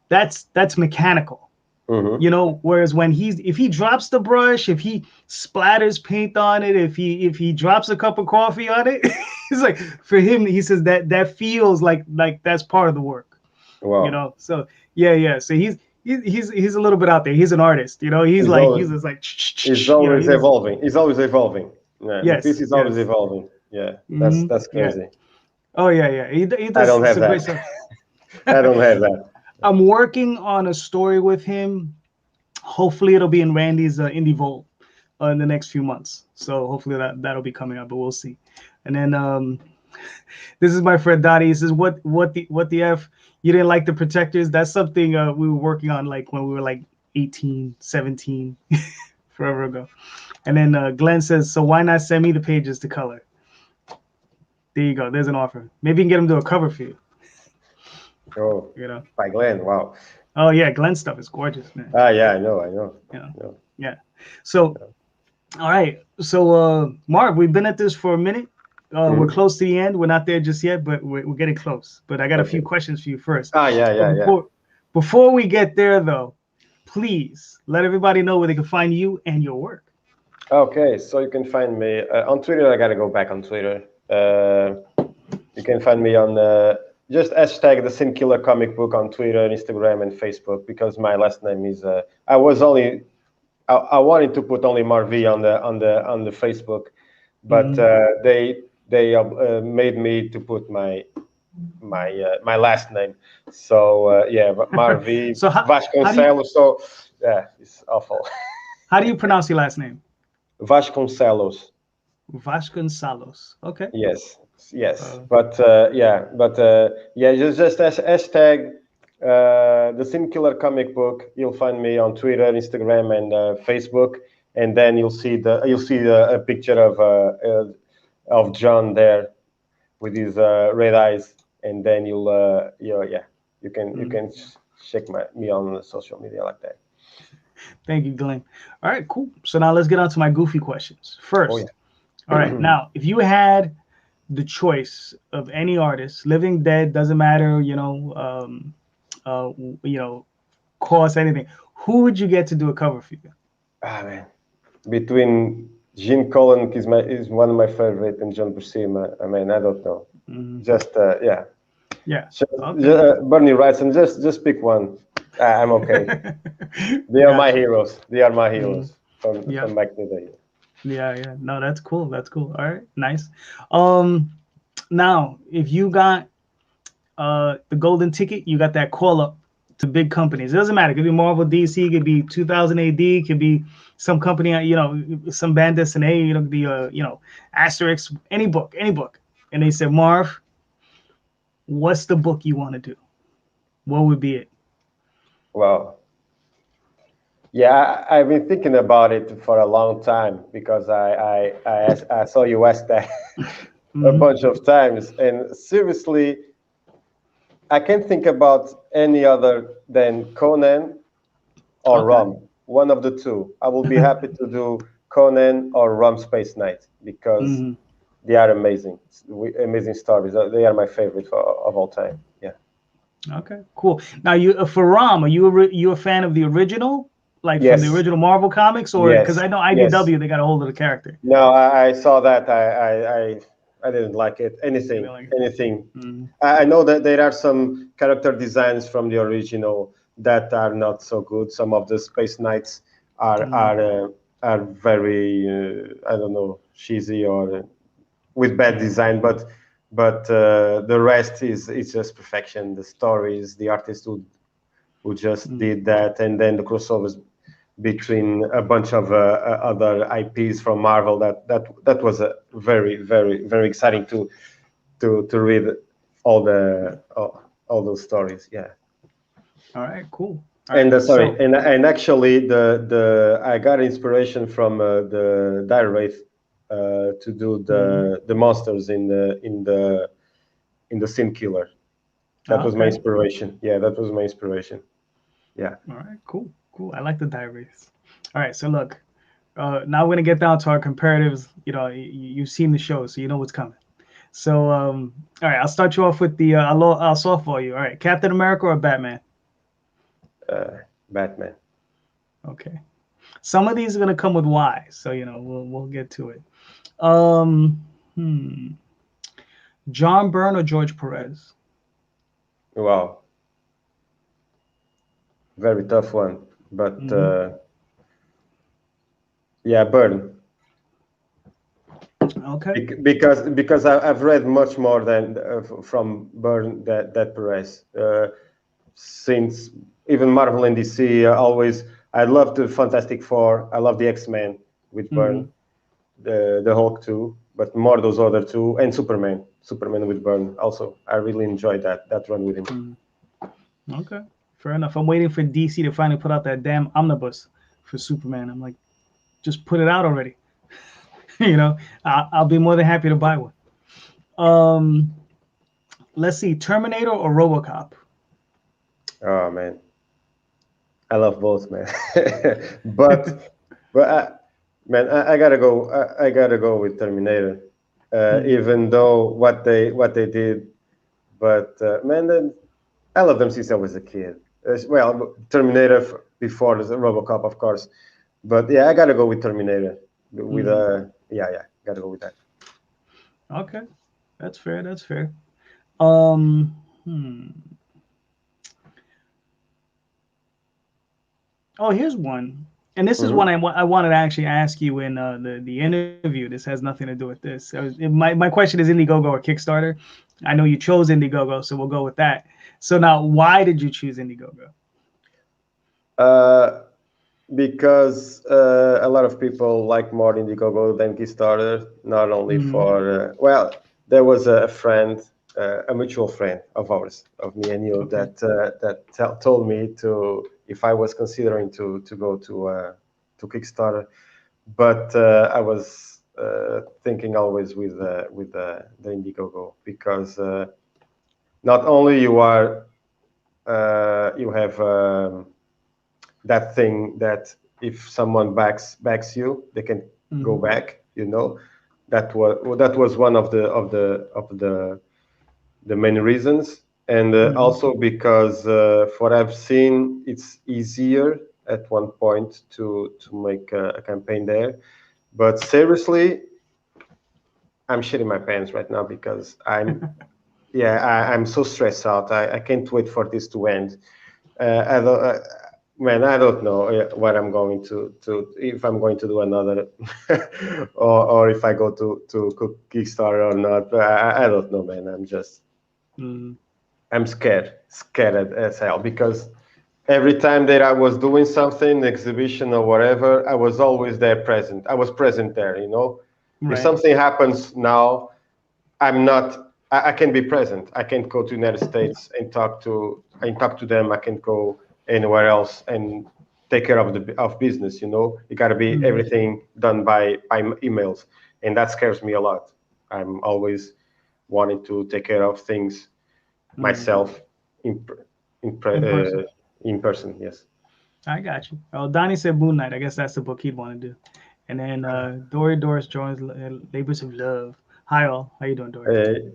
that's mechanical. You know, whereas when if he drops the brush, if he splatters paint on it, if he drops a cup of coffee on it, it's like for him, he says that feels like that's part of the work. Wow. You know, so yeah. So he's a little bit out there. He's an artist, you know. He's always evolving. He's always evolving. Yeah, yes, this is always evolving. Yeah, that's crazy. Oh yeah. He does. I don't have that. I don't have that. I'm working on a story with him. Hopefully, it'll be in Randy's Indie Vault in the next few months. So hopefully that'll be coming up, but we'll see. And then this is my friend Dottie. He says, "What the f? You didn't like the Protectors?" That's something we were working on like when we were like 18, 17, forever ago. And then Glenn says, "So why not send me the pages to color?" There you go. There's an offer. Maybe you can get him to a cover for you. Oh, you know, by Glenn. Wow. Oh yeah, Glenn's stuff is gorgeous, man. Yeah, I know. Yeah. So, all right. So, Marv, we've been at this for a minute. We're close to the end. We're not there just yet, but we're getting close. But I got a few questions for you first. Before we get there, though, please let everybody know where they can find you and your work. Okay, so you can find me on Twitter. I got to go back on Twitter. You can find me on just hashtag the Sin Killer Comic Book on Twitter, Instagram, and Facebook, because my last name is. I wanted to put only MarV on the Facebook, but they made me to put my last name. So MarV Vasconcelos. So yeah, it's awful. How do you pronounce your last name? Vasconcelos. Vasconcelos. Okay. Yes. But just hashtag the Sin Killer Comic Book. You'll find me on Twitter, Instagram, and Facebook, and then you'll see a picture of John there with his red eyes, and then you can check me on social media like that. Thank you, Glenn. All right, cool. So now let's get on to my goofy questions first. All right, now if you had the choice of any artist, living, dead, doesn't matter, cost, anything, who would you get to do a cover for you? Man, between Gene Colan is one of my favorite, and John Buscema. I mean, I don't know. Just Bernie Wrightson. Just pick one. I'm okay. They are my heroes. They are my heroes from back in the day. Yeah. No, that's cool. All right, nice. Now, if you got the golden ticket, you got that call up to big companies. It doesn't matter. It could be Marvel, DC. It could be 2000 AD. It could be some company, some band destinée. It could be Asterix. Any book. And they said, Marv, what's the book you want to do? What would be it? Well, yeah, I've been thinking about it for a long time, because I saw you ask that a bunch of times, and seriously, I can't think about any other than Conan or Rom. One of the two. I will be happy to do Conan or Rom Space Knight, because they are amazing stories. They are my favorite of all time. Yeah. Okay, cool. Now, for Rom, are you a fan of the original, from the original Marvel comics, or because I know IDW they got a hold of the character? No, I saw that. I didn't like it. Anything. I know that there are some character designs from the original that are not so good. Some of the Space Knights are very I don't know, cheesy or with bad design, but the rest is just perfection. The stories, the artist who just did that, and then the crossovers between a bunch of other IPs from Marvel. That was a very exciting to read all those stories. Yeah. All right, cool. And actually, I got inspiration from the Dire Wraith to do the monsters in the Sin Killer. That was my inspiration. Yeah, that was my inspiration. Yeah. All right, cool. I like the Dire Wraiths. All right, so look, now we're gonna get down to our comparatives. You know, you've seen the show, so you know what's coming. So, all right, I'll start you off with the I'll softball you. All right, Captain America or Batman? Batman. Okay. Some of these are gonna come with why, so you know we'll get to it. John Byrne or George Perez? Wow. Very tough one, but yeah, Byrne. Okay. Because I've read much more than from Byrne that Perez. Since even Marvel and DC, I love the Fantastic Four. I love the X-Men with Byrne, the Hulk too, but more those other two, and Superman with Byrne also. I really enjoyed that run with him. Okay, fair enough. I'm waiting for DC to finally put out that damn omnibus for Superman. I'm like, just put it out already. You know, I'll be more than happy to buy one. Let's see, Terminator or Robocop? Oh man, I love both, man. but man, I gotta go. I gotta go with Terminator, even though what they did. But man, I love them since I was a kid. Well, Terminator before Robocop, of course. But yeah, I gotta go with Terminator. With gotta go with that. Okay, that's fair. Oh, here's one, and this is one I wanted to actually ask you in the interview. This has nothing to do with this. My question is Indiegogo or Kickstarter. I know you chose Indiegogo, so we'll go with that. So now, why did you choose Indiegogo? Because a lot of people like more Indiegogo than Kickstarter. Not only for there was a friend, a mutual friend of ours, of me and you, that told me if I was considering to go to Kickstarter, but I was thinking always with the Indiegogo, because not only you have that thing that if someone backs you, they can go back. You know, that was one of the main reasons, and also because for what I've seen, it's easier at one point to make a campaign there. But seriously, I'm shitting my pants right now because I'm so stressed out. I can't wait for this to end. I don't know what I'm going to if I'm going to do another or if I go to Kickstarter or not. I don't know, man. I'm just I'm scared as hell, because every time that I was doing something, exhibition or whatever, I was always there present. I was present there, you know. Right. If something happens now, I can be present. I can go to United States and talk to them. I can go anywhere else and take care of business. You know, it got to be everything done by emails, and that scares me a lot. I'm always wanting to take care of things myself in person. Yes. I got you. Oh, Donnie said Moon Knight. I guess that's the book he'd want to do. And then Doris joins Labors of Love. Hi all. How you doing, Dory?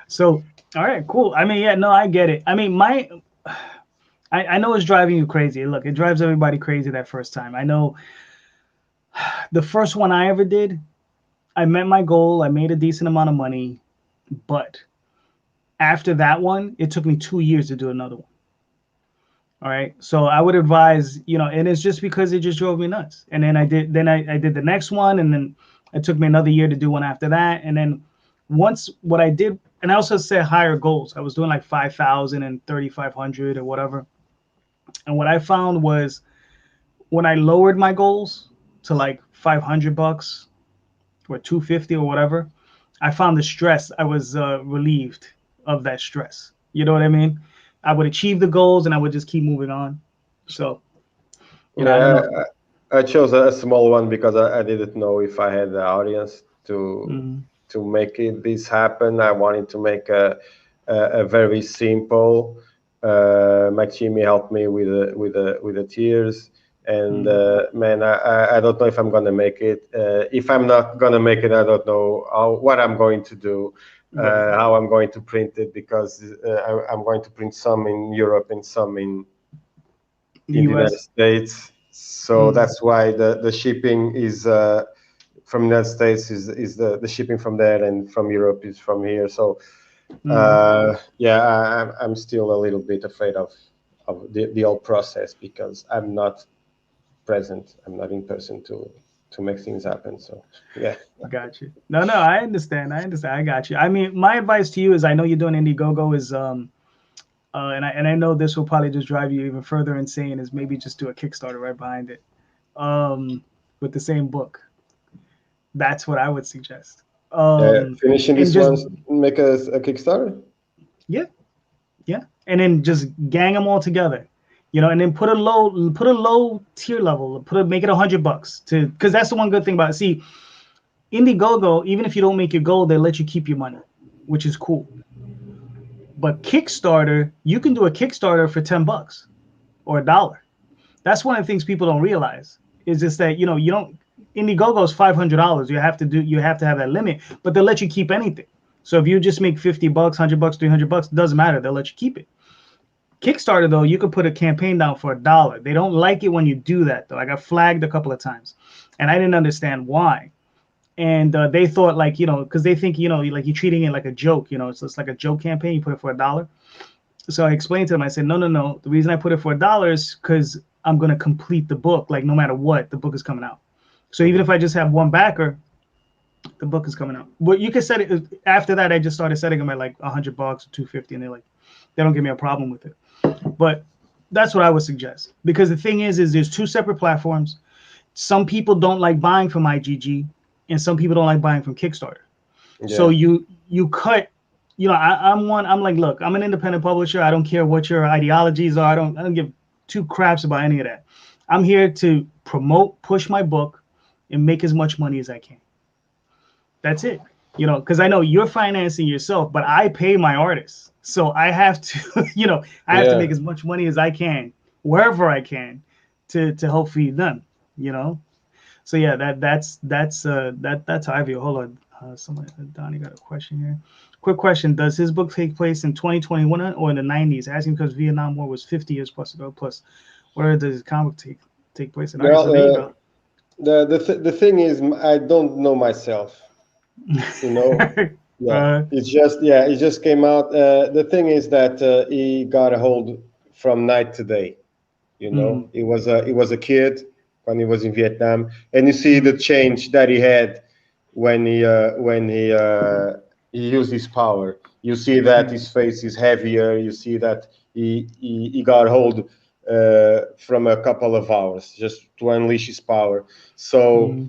So, all right, cool. I mean, yeah, no, I get it. I mean, I know it's driving you crazy. Look, it drives everybody crazy that first time. I know the first one I ever did, I met my goal. I made a decent amount of money. But after that one, it took me 2 years to do another one. All right. So I would advise, and it's just because it just drove me nuts. And then I did the next one, and then it took me another year to do one after that. And then once what I did, and I also set higher goals. I was doing like 5,000 and 3,500 or whatever. And what I found was when I lowered my goals to like $500 or 250 or whatever, I found the stress. I was relieved of that stress. You know what I mean? I would achieve the goals and I would just keep moving on. So, I don't know. I chose a small one because I didn't know if I had the audience to make this happen. I wanted to make a very simple. My Jimmy helped me with the tiers, and man, I don't know if I'm gonna make it. If I'm not gonna make it, I don't know what I'm going to do. How I'm going to print it, because I'm going to print some in Europe and some in the United States. So that's why the shipping is from the United States is the shipping from there, and from Europe is from here. So I'm still a little bit afraid of the whole process, because I'm not present. I'm not in person to make things happen. So yeah. Got you. No, I understand. I got you. I mean, my advice to you is, I know you're doing Indiegogo, is and I know this will probably just drive you even further insane, is maybe just do a Kickstarter right behind it, with the same book. That's what I would suggest. Finishing this one, make a Kickstarter. Yeah, and then just gang them all together, and then put a low tier level, make it $100 because that's the one good thing about it. See, Indiegogo, even if you don't make your goal, they let you keep your money, which is cool. But Kickstarter, you can do a Kickstarter for $10 or $1. That's one of the things people don't realize, is just that, you don't, Indiegogo is $500. You have to have that limit, but they'll let you keep anything. So if you just make $50, $100, $300, it doesn't matter. They'll let you keep it. Kickstarter, though, you could put a campaign down for $1. They don't like it when you do that, though. I got flagged a couple of times, and I didn't understand why. And they thought, like, because they think, like, you're treating it like a joke, so it's like a joke campaign. You put it for $1. So I explained to them, I said, no. The reason I put it for $1 is because I'm going to complete the book. Like, no matter what, the book is coming out. So even if I just have one backer, the book is coming out. But you can set it. After that, I just started setting them at like $100 or $250, and they don't give me a problem with it. But that's what I would suggest, because the thing is there's two separate platforms. Some people don't like buying from IGG, and some people don't like buying from Kickstarter. Yeah. So you cut, I'm like, look, I'm an independent publisher. I don't care what your ideologies are. I don't give two craps about any of that. I'm here to push my book, and make as much money as I can. That's it. Because I know you're financing yourself, but I pay my artists. So I have to, I have to make as much money as I can, wherever I can, to help feed them, So yeah, that's how I view. Hold on. Donnie got a question here. Quick question. Does his book take place in 2021 or in the 90s? Asking because Vietnam War was 50 years plus ago. Plus, where does his comic take place in? Well, the thing is, I don't know myself. It just came out. The thing is that he got a hold from night to day. He was a kid when he was in Vietnam, and you see the change that he had when he used his power. You see that his face is heavier. You see that he got hold from a couple of hours just to unleash his power. So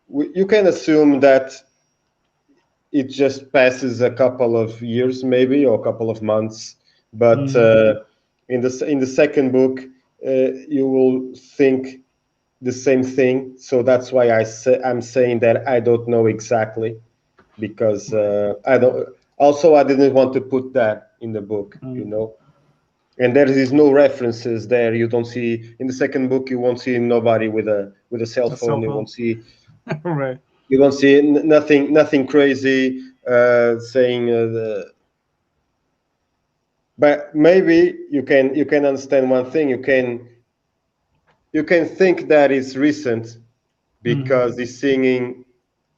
you can assume that it just passes a couple of years, maybe, or a couple of months. But in the second book, you will think the same thing. So that's why I'm saying that I don't know exactly, because I don't. Also, I didn't want to put that in the book, And there is no references there. You don't see in the second book. You won't see nobody with a cell phone. You won't see. Right. You won't see nothing crazy saying. But maybe you can understand one thing. You can think that it's recent because he's singing.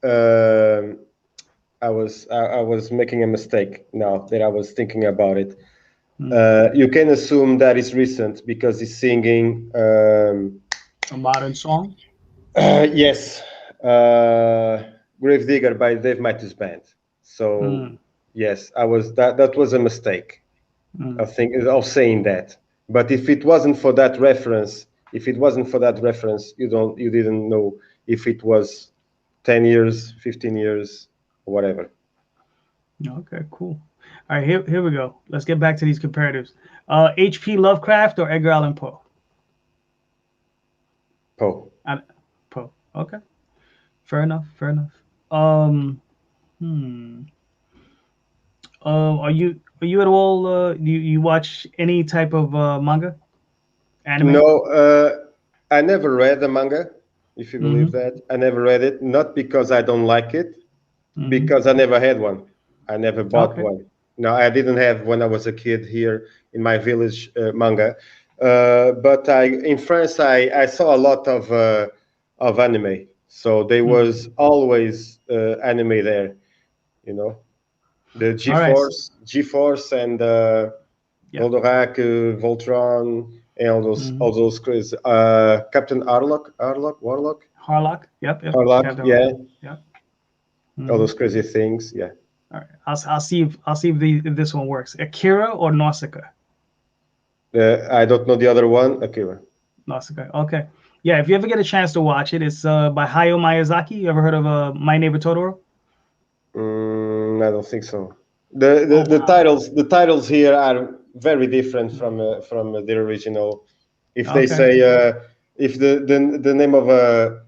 I was making a mistake now that I was thinking about it. You can assume that it's recent because he's singing. A modern song. Yes, Gravedigger by Dave Matthews Band. So yes, I was that was a mistake. I think of saying that. But if it wasn't for that reference, you didn't know if it was 10 years, 15 years, or whatever. Okay, cool. All right, here we go. Let's get back to these comparatives. H.P. Lovecraft or Edgar Allan Poe? Poe. Poe. Okay. Fair enough. Are you at all? You watch any type of manga? Anime? No, I never read the manga. If you believe that, I never read it. Not because I don't like it, because I never had one. I never bought one. No, I didn't have when I was a kid here in my village manga. But in France, I saw a lot of anime. So there was always anime there, you know, the G-Force and Goldorak, Voltron, and all those crazy Captain Warlock. Yep. Harlock, Captain yeah. Yep. All those crazy things, yeah. All right, I'll see if this one works. Akira or Nausicaa? I don't know the other one. Akira. Nausicaa. Okay. Yeah, if you ever get a chance to watch it, it's by Hayao Miyazaki. You ever heard of My Neighbor Totoro? I don't think so. The titles here are very different from the original. If they say if the name of a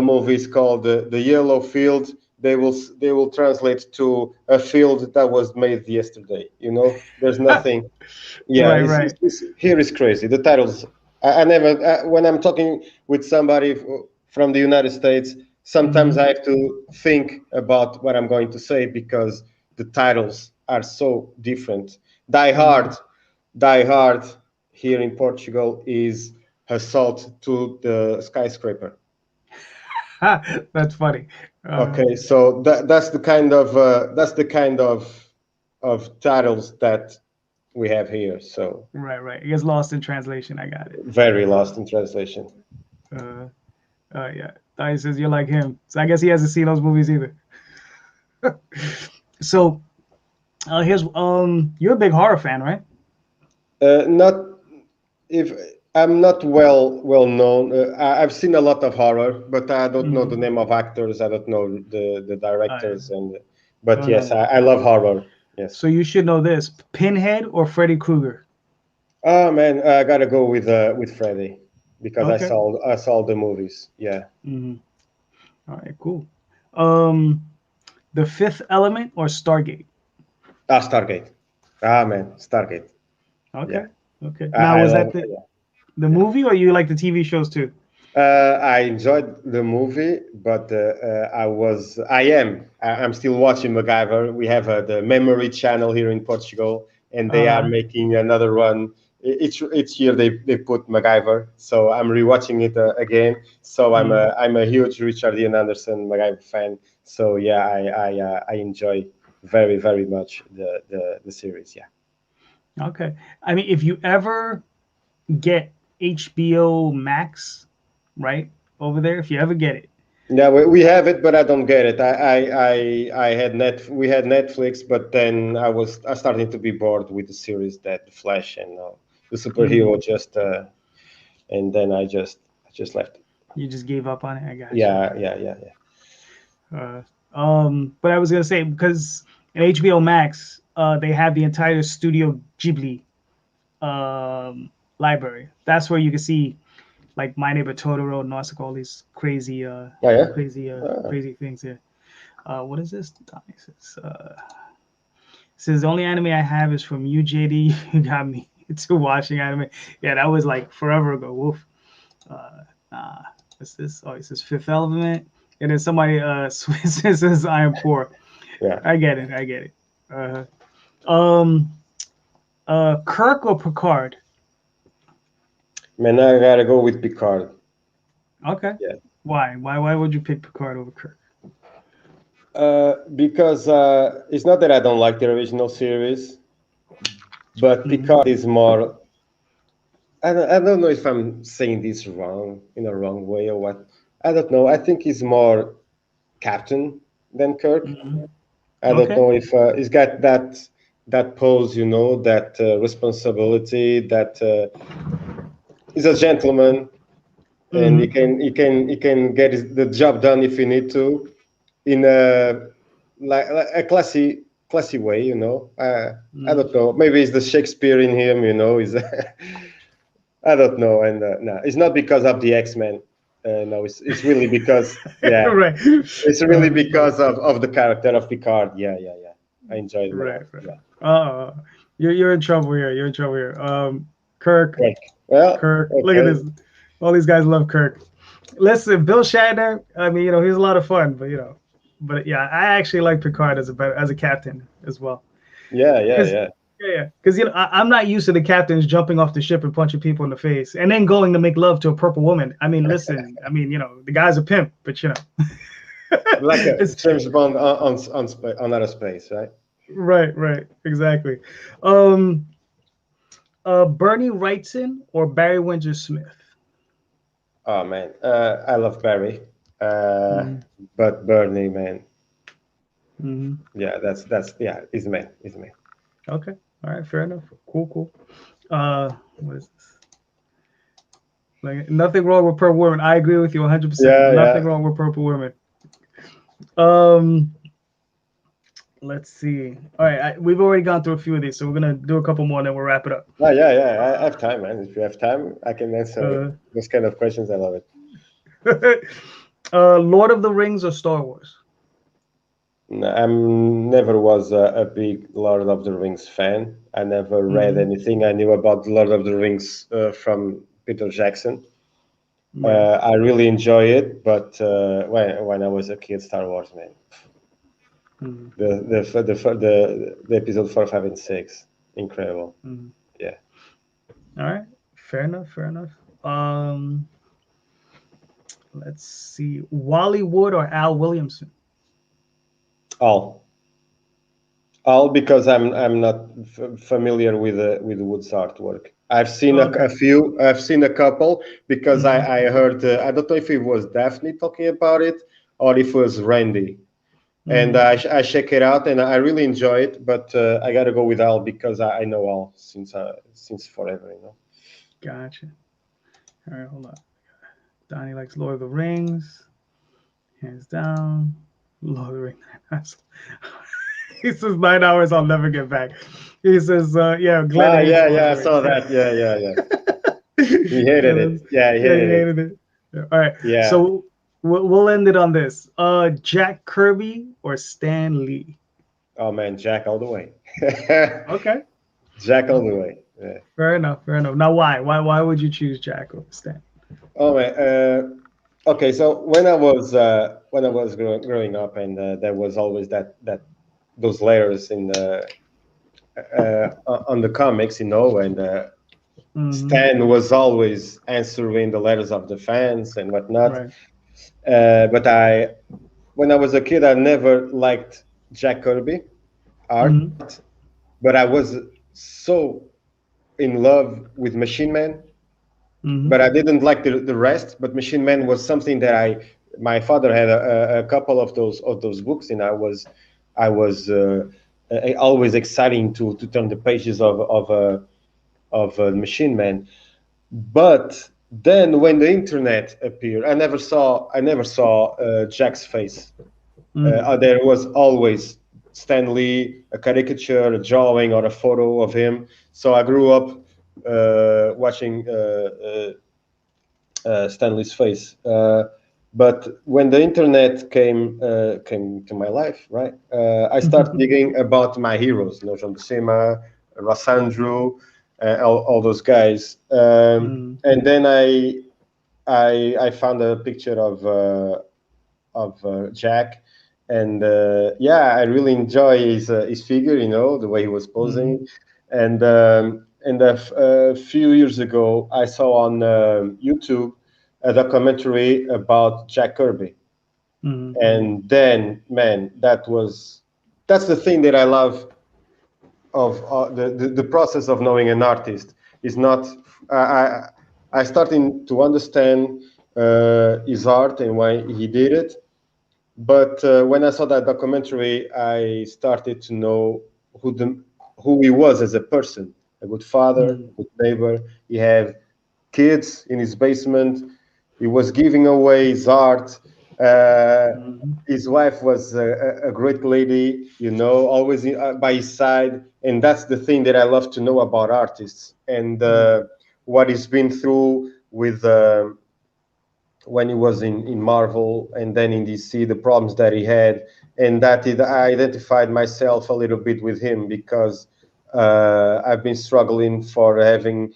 movie is called the Yellow Field, they will translate to a field that was made yesterday. You know, there's nothing. Yeah, right. Here is crazy. The titles. I never when I'm talking with somebody from the United States. Sometimes I have to think about what I'm going to say because the titles are so different. Die Hard here in Portugal is Assault to the Skyscraper. That's funny. Okay, so that's the kind of titles that we have here. So right. It gets lost in translation. I got it. Very lost in translation. Yeah. He says you're like him. So I guess he hasn't seen those movies either. So here's you're a big horror fan, right? Not if I'm not well known. I've seen a lot of horror, but I don't know the name of actors. I don't know the directors, but yes, I love horror. Yes. So you should know this: Pinhead or Freddy Krueger? Oh man, I gotta go with Freddy because I saw the movies. Yeah. All right, cool. The Fifth Element or Stargate? Stargate. Man, Stargate. Okay. Now, was that the movie or you like the TV shows too? I enjoyed the movie, but I'm still watching MacGyver. We have the Memory channel here in Portugal, and they are making another one. Each year they put MacGyver, so I'm rewatching it again. So I'm a huge Richard Ian Anderson MacGyver fan. So yeah, I enjoy very very much the series. Yeah. Okay, I mean, if you ever get HBO Max, right over there, if you ever get it. Yeah, we have it, but I don't get it. We had Netflix, but then I starting to be bored with the series that the Flash and the superhero and then I just left it. You just gave up on it. I got you. Yeah. But I was gonna say because in HBO Max, they have the entire Studio Ghibli library. That's where you can see like My Neighbor Totoro, Nausicaa, all these crazy crazy things here. What is this? Says the only anime I have is from you, JD. You got me into watching anime. Yeah, that was like forever ago. Woof. What's this? Oh, it says Fifth Element, and then somebody says I am poor. Yeah, I get it. Kirk or Picard? Man, I gotta go with Picard. Okay. Yeah. Why would you pick Picard over Kirk? Because it's not that I don't like the original series, but Picard is more. I don't know if I'm saying this wrong in a wrong way or what. I don't know. I think he's more captain than Kirk. I don't know if he's got that pose, you know, that responsibility. That he's a gentleman, and he can get the job done if he need to, in like a classy way, you know. I don't know. Maybe it's the Shakespeare in him, you know. Is I don't know, and no, it's not because of the X-Men. No, it's really because right. It's really because of the character of Picard. Yeah. I enjoyed it. Right. Yeah. You're in trouble here. You're in trouble here. Kirk. Well, Kirk. okay. Look at this. All these guys love Kirk. Listen, Bill Shatner. I mean, you know, he's a lot of fun, but you know, yeah, I actually like Picard as a captain as well. Yeah. Yeah, because you know I'm not used to the captains jumping off the ship and punching people in the face and then going to make love to a purple woman. I mean, listen, I mean, you know, the guy's a pimp, but you know, like a James Bond on outer space, right? Right, exactly. Bernie Wrightson or Barry Windsor Smith? Oh man, I love Barry, but Bernie, man. Yeah, that's he's the man. Okay. All right, fair enough. Cool. What is this? Like, nothing wrong with Purple Women. I agree with you 100%. Nothing wrong with Purple Women. Let's see. All right, we've already gone through a few of these, so we're gonna do a couple more, and then we'll wrap it up. Oh, yeah. I have time, man. If you have time, I can answer those kind of questions. I love it. Lord of the Rings or Star Wars? No, I never was a big Lord of the Rings fan. I never read anything I knew about Lord of the Rings from Peter Jackson. I really enjoy it, but when I was a kid, Star Wars, man. The episode 4, 5, and 6, incredible. Yeah. All right, fair enough. Let's see, Wally Wood or Al Williamson? All because I'm not familiar with Wood's artwork. I've seen a few. I've seen a couple because I heard. I don't know if it was Daphne talking about it or if it was Randy. And I check it out, and I really enjoy it. But I gotta go with Al because I know Al since forever, you know. Gotcha. All right, hold on. Donnie likes Lord of the Rings, hands down. Lord of the Rings. He says 9 hours. I'll never get back. He says, Glenn. Yeah. I saw that. Yeah. He hated it. Yeah, he hated it. All right. Yeah. So we'll end it on this. Jack Kirby or Stan Lee? Oh man, Jack all the way. Okay. Jack all the way. Yeah. Fair enough. Now, why would you choose Jack over Stan? Oh man. Okay, so when I was growing up, and there was always those letters in the on the comics, you know, and Stan was always answering the letters of the fans and whatnot. Right. But when I was a kid, I never liked Jack Kirby art, but I was so in love with Machine Man. But I didn't like the rest. But Machine Man was something that my father had a couple of those books, and I was always exciting to turn the pages of Machine Man. But then when the internet appeared, I never saw Jack's face. There was always Stan Lee, a caricature, a drawing, or a photo of him. So I grew up watching Stan Lee's face. But when the internet came to my life, right, I started digging about my heroes, you know, John Buscema, Ross Andrew, all those guys. And then I found a picture of Jack, and I really enjoy his figure, you know, the way he was posing. And a few years ago, I saw on YouTube a documentary about Jack Kirby. And then, man, that's the thing that I love the process of knowing an artist is not. I started to understand his art and why he did it, but when I saw that documentary, I started to know who he was as a person, a good father, a good neighbor. He had kids in his basement. He was giving away his art. His wife was a great lady, always by his side. And that's the thing that I love to know about artists and what he's been through with when he was in Marvel and then in DC, the problems that he had. And that I identified myself a little bit with him because I've been struggling for having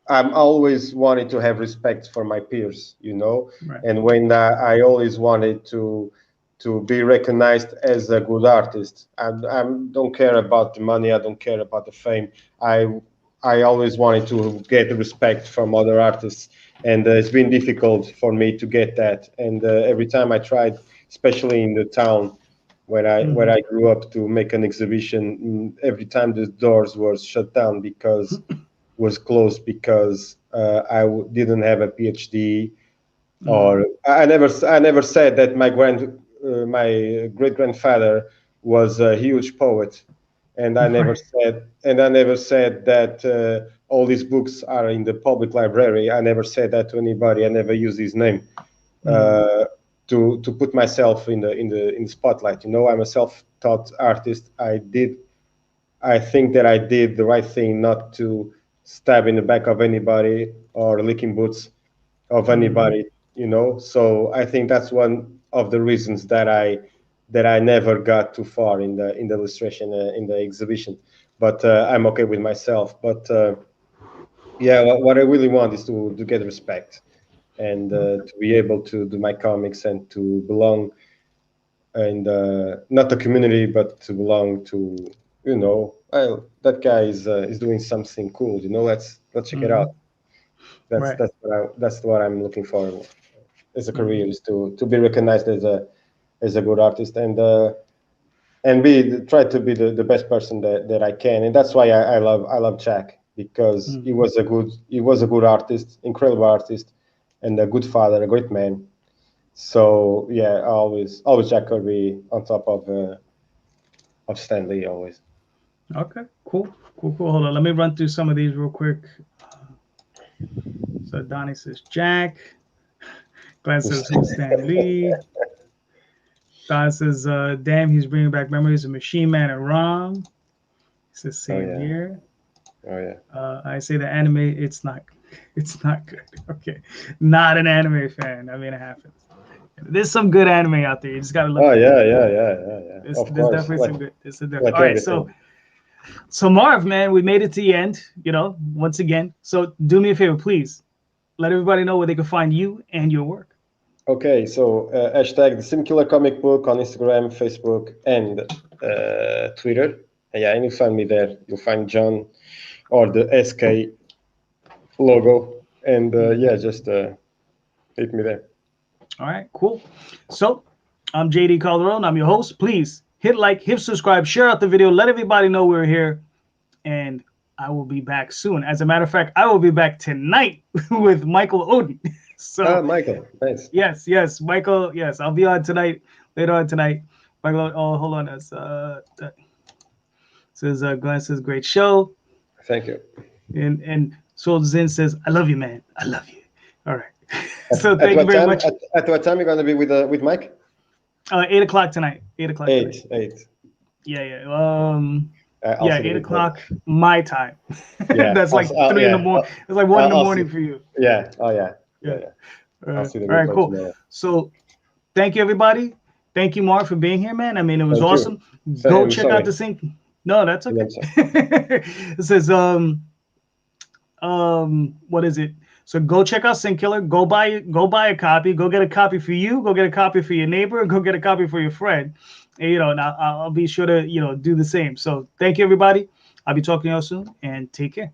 I'm always wanted to have respect for my peers, right. And when I always wanted to be recognized as a good artist. I don't care about the money. I don't care about the fame. I always wanted to get the respect from other artists, and it's been difficult for me to get that. And every time I tried, especially in the town where I grew up, to make an exhibition, every time the doors were shut down because was closed because I didn't have a PhD, or I never said that my great grandfather was a huge poet, and I never said that all these books are in the public library. I never said that to anybody. I never used his name to put myself in the spotlight. I'm a self-taught artist. I think that I did the right thing not to stab in the back of anybody or licking boots of anybody, So I think that's one of the reasons that I never got too far in the illustration in the exhibition. But I'm okay with myself. But what I really want is to get respect and to be able to do my comics and to belong, and not the community, but to belong to. That guy is doing something cool. Let's check it out. That's what I'm looking for as a career, is to be recognized as a good artist and try to be the best person that I can. And that's why I love Jack, because he was a good artist, incredible artist, and a good father, a great man. So always Jack Kirby on top of Stan Lee, always. Okay, cool. Hold on, let me run through some of these real quick. So Donnie says Jack. Glenn says who's Stan Lee. Don says, damn, he's bringing back memories of Machine Man and Rom. He says same here. Oh yeah. I say the anime, it's not good. Okay, not an anime fan. I mean, it happens. There's some good anime out there. You just gotta look. Oh yeah. There's definitely some good. All right, so Marv, man, we made it to the end. Once again. So do me a favor, please. Let everybody know where they can find you and your work. Okay, so hashtag the Simkiller Comic Book on Instagram, Facebook, and Twitter. And you'll find me there. You'll find John or the SK logo, and just hit me there. All right, cool. So I'm JD Calderon. I'm your host. Please hit like, hit subscribe, share out the video, let everybody know we're here, and I will be back soon. As a matter of fact, I will be back tonight with Michael Odin. So Michael, nice. Yes, Michael. Yes, I'll be on tonight. Later on tonight, Michael. Oh, hold on. Says Glenn says great show. Thank you. And Soul Zen says I love you, man. I love you. All right. So thank you very much. At what time are you gonna be with Mike? 8 o'clock tonight. 8 o'clock. 8. Yeah. 8 o'clock my time. That's like 3 in the morning. It's like 1 in the morning for you. Yeah. Oh yeah. All right, cool. Tomorrow. So thank you, everybody. Thank you, Mark, for being here, man. I mean, it was awesome. Go check out the sync. No, that's okay. It says what is it? So go check out Sync Killer. Go buy a copy. Go get a copy for you. Go get a copy for your neighbor. Go get a copy for your friend. And, and I'll be sure to do the same. So thank you, everybody. I'll be talking to you all soon, and take care.